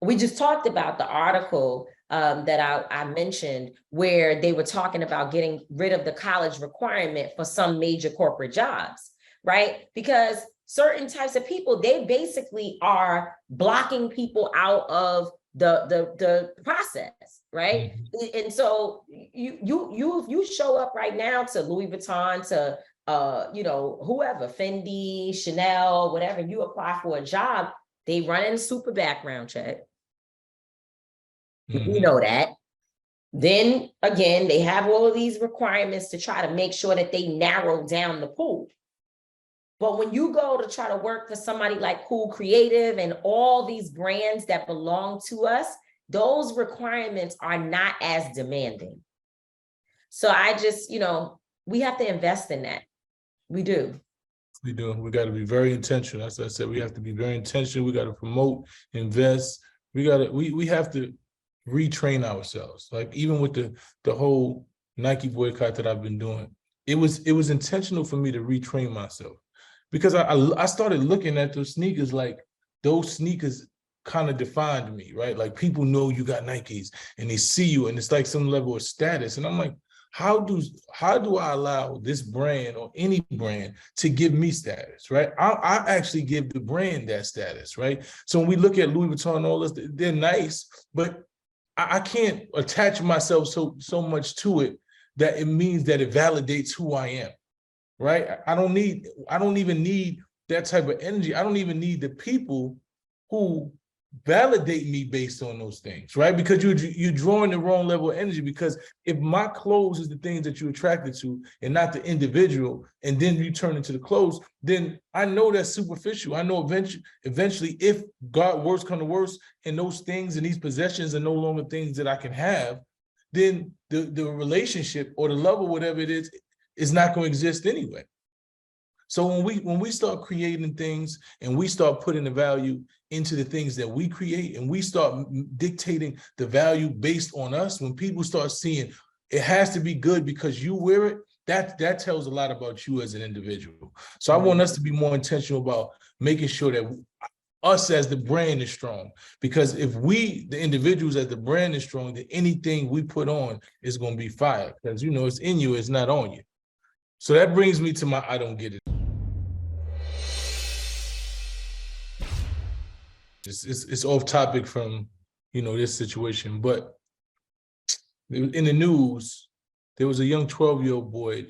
Speaker 2: We just talked about the article that I mentioned, where they were talking about getting rid of the college requirement for some major corporate jobs, right? Because certain types of people, they basically are blocking people out of the process, right? And so you show up right now to Louis Vuitton, to you know, whoever, Fendi, Chanel, whatever, you apply for a job, they run in a super background check. You know that. Then again, they have all of these requirements to try to make sure that they narrow down the pool. But when you go to try to work for somebody like Cool Creative and all these brands that belong to us, those requirements are not as demanding. So I just, you know, we have to invest in that. We do.
Speaker 3: We do. We got to be very intentional. As I said, we have to be very intentional. We got to promote, invest. We have to retrain ourselves. Like even with the whole Nike boycott that I've been doing, it was intentional for me to retrain myself, because I started looking at those sneakers like those sneakers kind of defined me, right? Like people know you got Nikes and they see you and it's like some level of status. And I'm like, how do I allow this brand or any brand to give me status, right? I actually give the brand that status, right? So when we look at Louis Vuitton and all this, they're nice, but I can't attach myself so much to it that it means that it validates who I am, right? I don't even need that type of energy. I don't even need the people who validate me based on those things, right? Because you're drawing the wrong level of energy. Because if my clothes is the things that you're attracted to and not the individual, and then you turn into the clothes, then I know that's superficial. I know eventually if God worst come to worst and those things and these possessions are no longer things that I can have, then the relationship or the love or whatever it is not going to exist anyway. So when we start creating things and we start putting the value into the things that we create and we start dictating the value based on us, when people start seeing it has to be good because you wear it, that tells a lot about you as an individual. So I want us to be more intentional about making sure that us as the brand is strong, because if we, the individuals as the brand is strong, then anything we put on is going to be fire, because you know it's in you, it's not on you. So that brings me to my I don't get it. It's off topic from, you know, this situation, but in the news, there was a young 12-year-old boy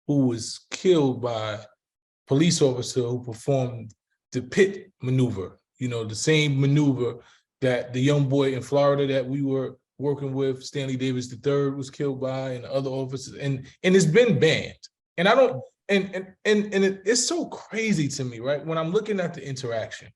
Speaker 3: who was killed by a police officer who performed the pit maneuver, you know, the same maneuver that the young boy in Florida that we were working with, Stanley Davis III, was killed by, and other officers, and it's been banned. And I don't, and it's so crazy to me, right? When I'm looking at the interaction,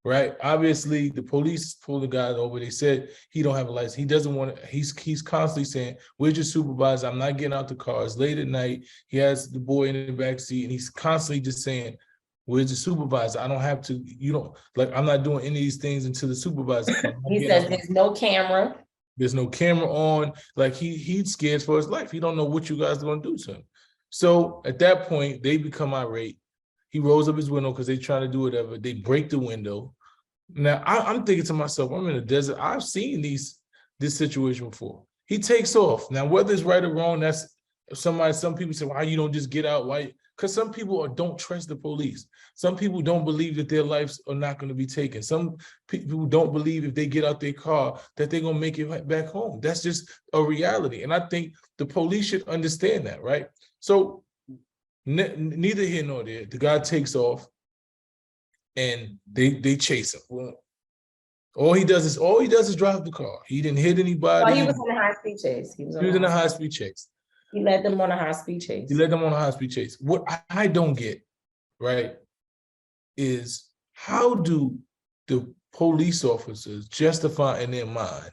Speaker 3: right? Obviously, the police pulled the guy over. They said he don't have a license. He doesn't want to. He's constantly saying, "Where's your supervisor? I'm not getting out the car. It's late at night." He has the boy in the back seat, and he's constantly just saying, "Where's the supervisor? I don't have to. You don't like. I'm not doing any of these things until the supervisor comes."
Speaker 2: He says there's no camera.
Speaker 3: There's no camera on. Like he's scared for his life. He don't know what you guys are going to do to him. So at that point, they become irate. He rolls up his window because they're trying to do whatever. They break the window. Now, I'm thinking to myself, I'm in a desert. I've seen this situation before. He takes off. Now, whether it's right or wrong, that's some people say, why you don't just get out? Why Because some people don't trust the police. Some people don't believe that their lives are not going to be taken. Some people don't believe if they get out their car that they're going to make it back home. That's just a reality. And I think the police should understand that, right? So neither here nor there, the guy takes off and they chase him. Well, all he does is drive the car. He didn't hit anybody.
Speaker 2: Well, he was in a high-speed chase.
Speaker 3: He was in a high-speed chase.
Speaker 2: He led them on a high-speed chase.
Speaker 3: He led them on a high-speed chase. What I don't get, right, is how do the police officers justify in their mind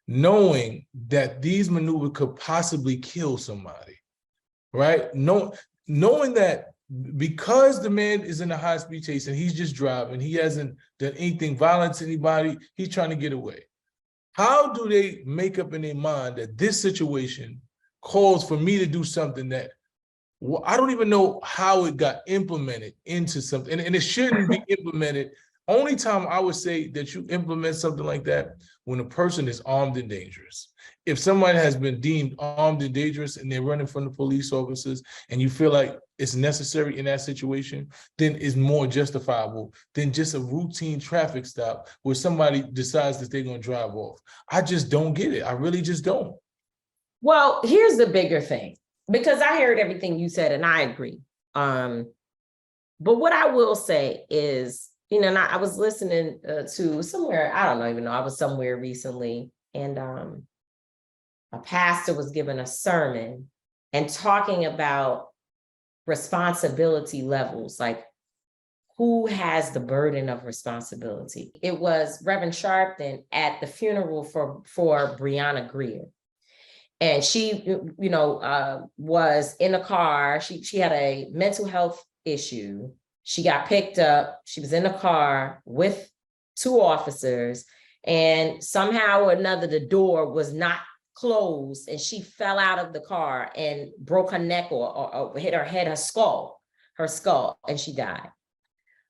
Speaker 3: knowing that these maneuvers could possibly kill somebody, right? Knowing that because the man is in a high-speed chase and he's just driving, he hasn't done anything violent to anybody, he's trying to get away. How do they make up in their mind that this situation calls for me to do something that, well, I don't even know how it got implemented into something, and it shouldn't be implemented. Only time I would say that you implement something like that when a person is armed and dangerous. If somebody has been deemed armed and dangerous and they're running from the police officers and you feel like it's necessary in that situation, then it's more justifiable than just a routine traffic stop where somebody decides that they're going to drive off. I just don't get it. I really just don't.
Speaker 2: Well, here's the bigger thing, because I heard everything you said and I agree. But what I will say is, you know, and I was listening to somewhere, I don't even know, I was somewhere recently, and a pastor was giving a sermon and talking about responsibility levels, like who has the burden of responsibility. It was Reverend Sharpton at the funeral for Breonna Greer. And she, you know, was in a car. She had a mental health issue. She got picked up. She was in a car with two officers, and somehow or another, the door was not closed, and she fell out of the car and broke her neck or hit her head, her skull, and she died.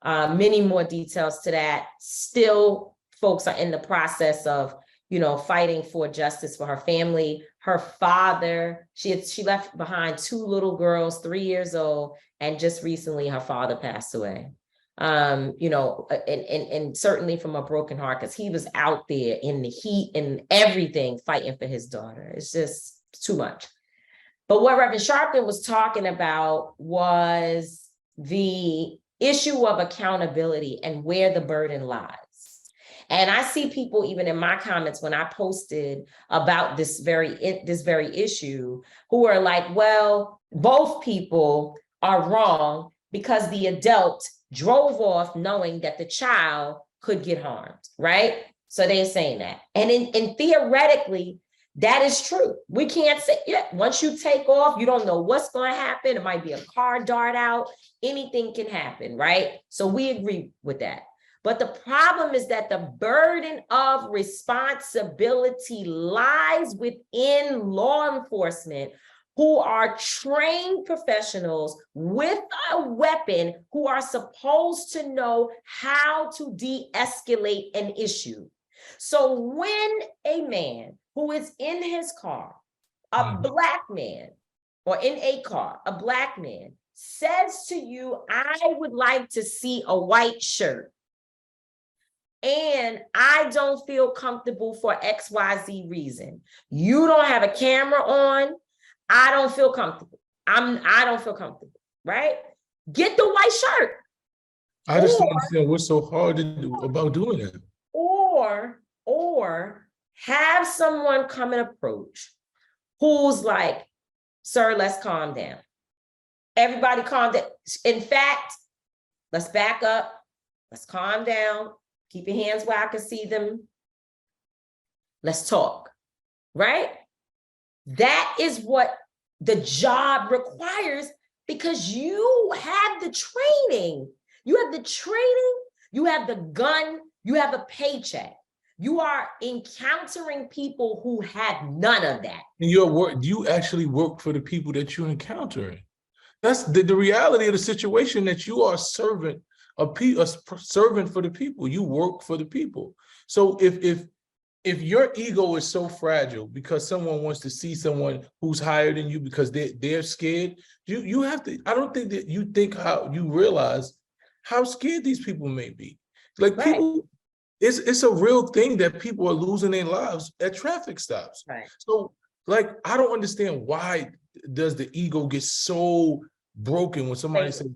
Speaker 2: Many more details to that. Still, folks are in the process of, you know, fighting for justice for her family. Her father, she left behind two little girls, 3 years old, and just recently her father passed away. You know, and certainly from a broken heart, because he was out there in the heat and everything fighting for his daughter. It's just too much. But what Reverend Sharpton was talking about was the issue of accountability and where the burden lies. And I see people even in my comments when I posted about this very issue who are like, well, both people are wrong because the adult drove off knowing that the child could get harmed, right? So they're saying that. And theoretically, that is true. We can't say, yeah, once you take off, you don't know what's going to happen. It might be a car dart out. Anything can happen, right? So we agree with that. But the problem is that the burden of responsibility lies within law enforcement, who are trained professionals with a weapon, who are supposed to know how to de-escalate an issue. So when a man who is in his car, a black man, or in a car, a black man, says to you, I would like to see a white shirt, and I don't feel comfortable for XYZ reason. You don't have a camera on. I don't feel comfortable. I don't feel comfortable, right? Get the white shirt.
Speaker 3: I just don't understand what's so hard to do about doing it.
Speaker 2: Or have someone come and approach who's like, sir, let's calm down. Everybody calm down. In fact, let's back up. Let's calm down. Keep your hands where I can see them. Let's talk, right? That is what the job requires, because you have the training. You have the training, you have the gun, you have a paycheck. You are encountering people who have none of that.
Speaker 3: And your work, you actually work for the people that you're encountering. That's the reality of the situation, that you are a servant for the people. You work for the people. So if if your ego is so fragile because someone wants to see someone who's higher than you because they're scared, you have to, I don't think that you think how you realize how scared these people may be. Like people, it's a real thing that people are losing their lives at traffic stops.
Speaker 2: Right.
Speaker 3: So like, I don't understand why does the ego get so broken when somebody says,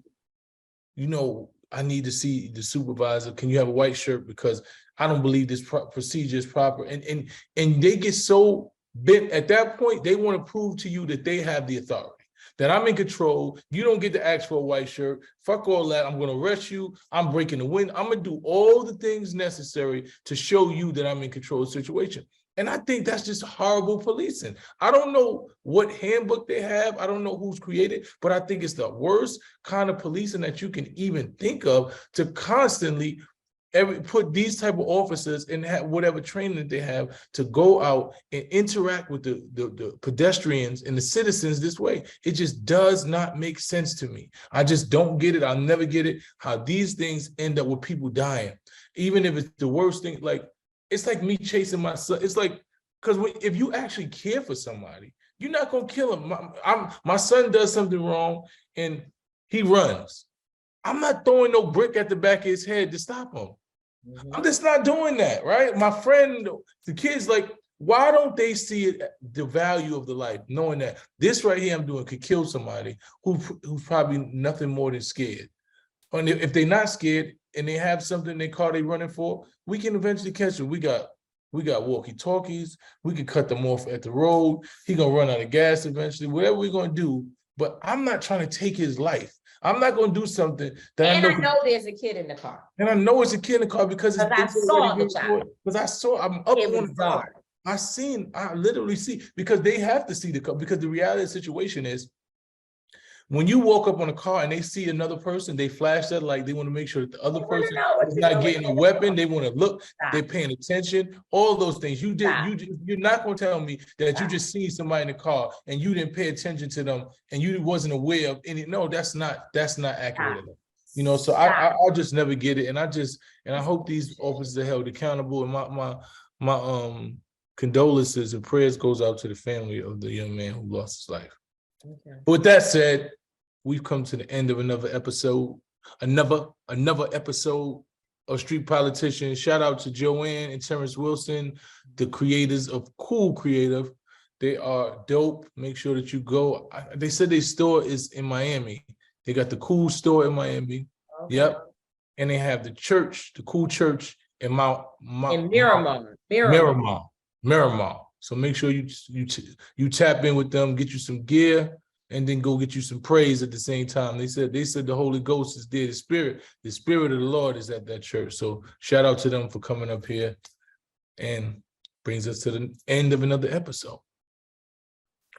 Speaker 3: you know, I need to see the supervisor. Can you have a white shirt? Because I don't believe this procedure is proper. And they get so bent at that point, they want to prove to you that they have the authority, that I'm in control. You don't get to ask for a white shirt. Fuck all that. I'm going to arrest you. I'm breaking the wind. I'm going to do all the things necessary to show you that I'm in control of the situation. And I think that's just horrible policing. I don't know what handbook they have. I don't know who's created, but I think it's the worst kind of policing that you can even think of, to constantly put these type of officers and have whatever training that they have to go out and interact with the pedestrians and the citizens this way. It just does not make sense to me. I just don't get it. I'll never get it, how these things end up with people dying. Even if it's the worst thing, like, it's like me chasing my son. It's like, because if you actually care for somebody, you're not going to kill him. My son does something wrong and he runs. I'm not throwing no brick at the back of his head to stop him. I'm just not doing that, right? My friend, the kids, like, why don't they see it, the value of the life, knowing that this right here I'm doing could kill somebody who's probably nothing more than scared. And if they're not scared and they have something in their car they're running for, we can eventually catch them. We got walkie-talkies. We can cut them off at the road. He gonna run out of gas eventually. Whatever we're gonna do, but I'm not trying to take his life. I'm not gonna do something that
Speaker 2: I know there's a kid in the car.
Speaker 3: And I know it's a kid in the car because
Speaker 2: I saw the child.
Speaker 3: Because I'm up
Speaker 2: It
Speaker 3: on
Speaker 2: was
Speaker 3: the car.
Speaker 2: dark.
Speaker 3: I literally see, because they have to see the car, because the reality of the situation is, when you walk up on a car and they see another person, they flash that light. They want to make sure that the other person is not getting a weapon. They want to look. They're paying attention. All those things. You're not going to tell me that you just seen somebody in the car and you didn't pay attention to them and you wasn't aware of any. No, that's not accurate. You know, so I'll just never get it. And I hope these officers are held accountable. And my condolences and prayers goes out to the family of the young man who lost his life. Okay. But with that said, we've come to the end of another episode of Street Politicians. Shout out to Johanne and Terrance Wilson, the creators of Cool Creative. They are dope. Make sure that you go. They said their store is in Miami. They got the Cool store in Miami. Okay. Yep. And they have the church, the Cool Church in
Speaker 2: Miramar.
Speaker 3: So make sure you tap in with them, get you some gear, and then go get you some praise at the same time. They said the Holy Ghost is there. The Spirit of the Lord is at that church. So shout out to them for coming up here, and brings us to the end of another episode.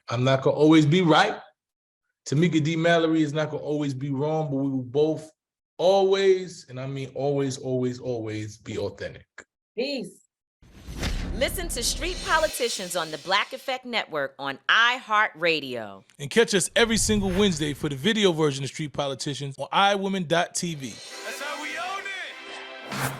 Speaker 3: I'm not gonna always be right. Tamika D. Mallory is not gonna always be wrong, but we will both always, and I mean always, always, always be authentic.
Speaker 2: Peace.
Speaker 6: Listen to Street Politicians on the Black Effect Network on iHeartRadio.
Speaker 3: And catch us every single Wednesday for the video version of Street Politicians on iWomen.tv.
Speaker 1: That's how we own it.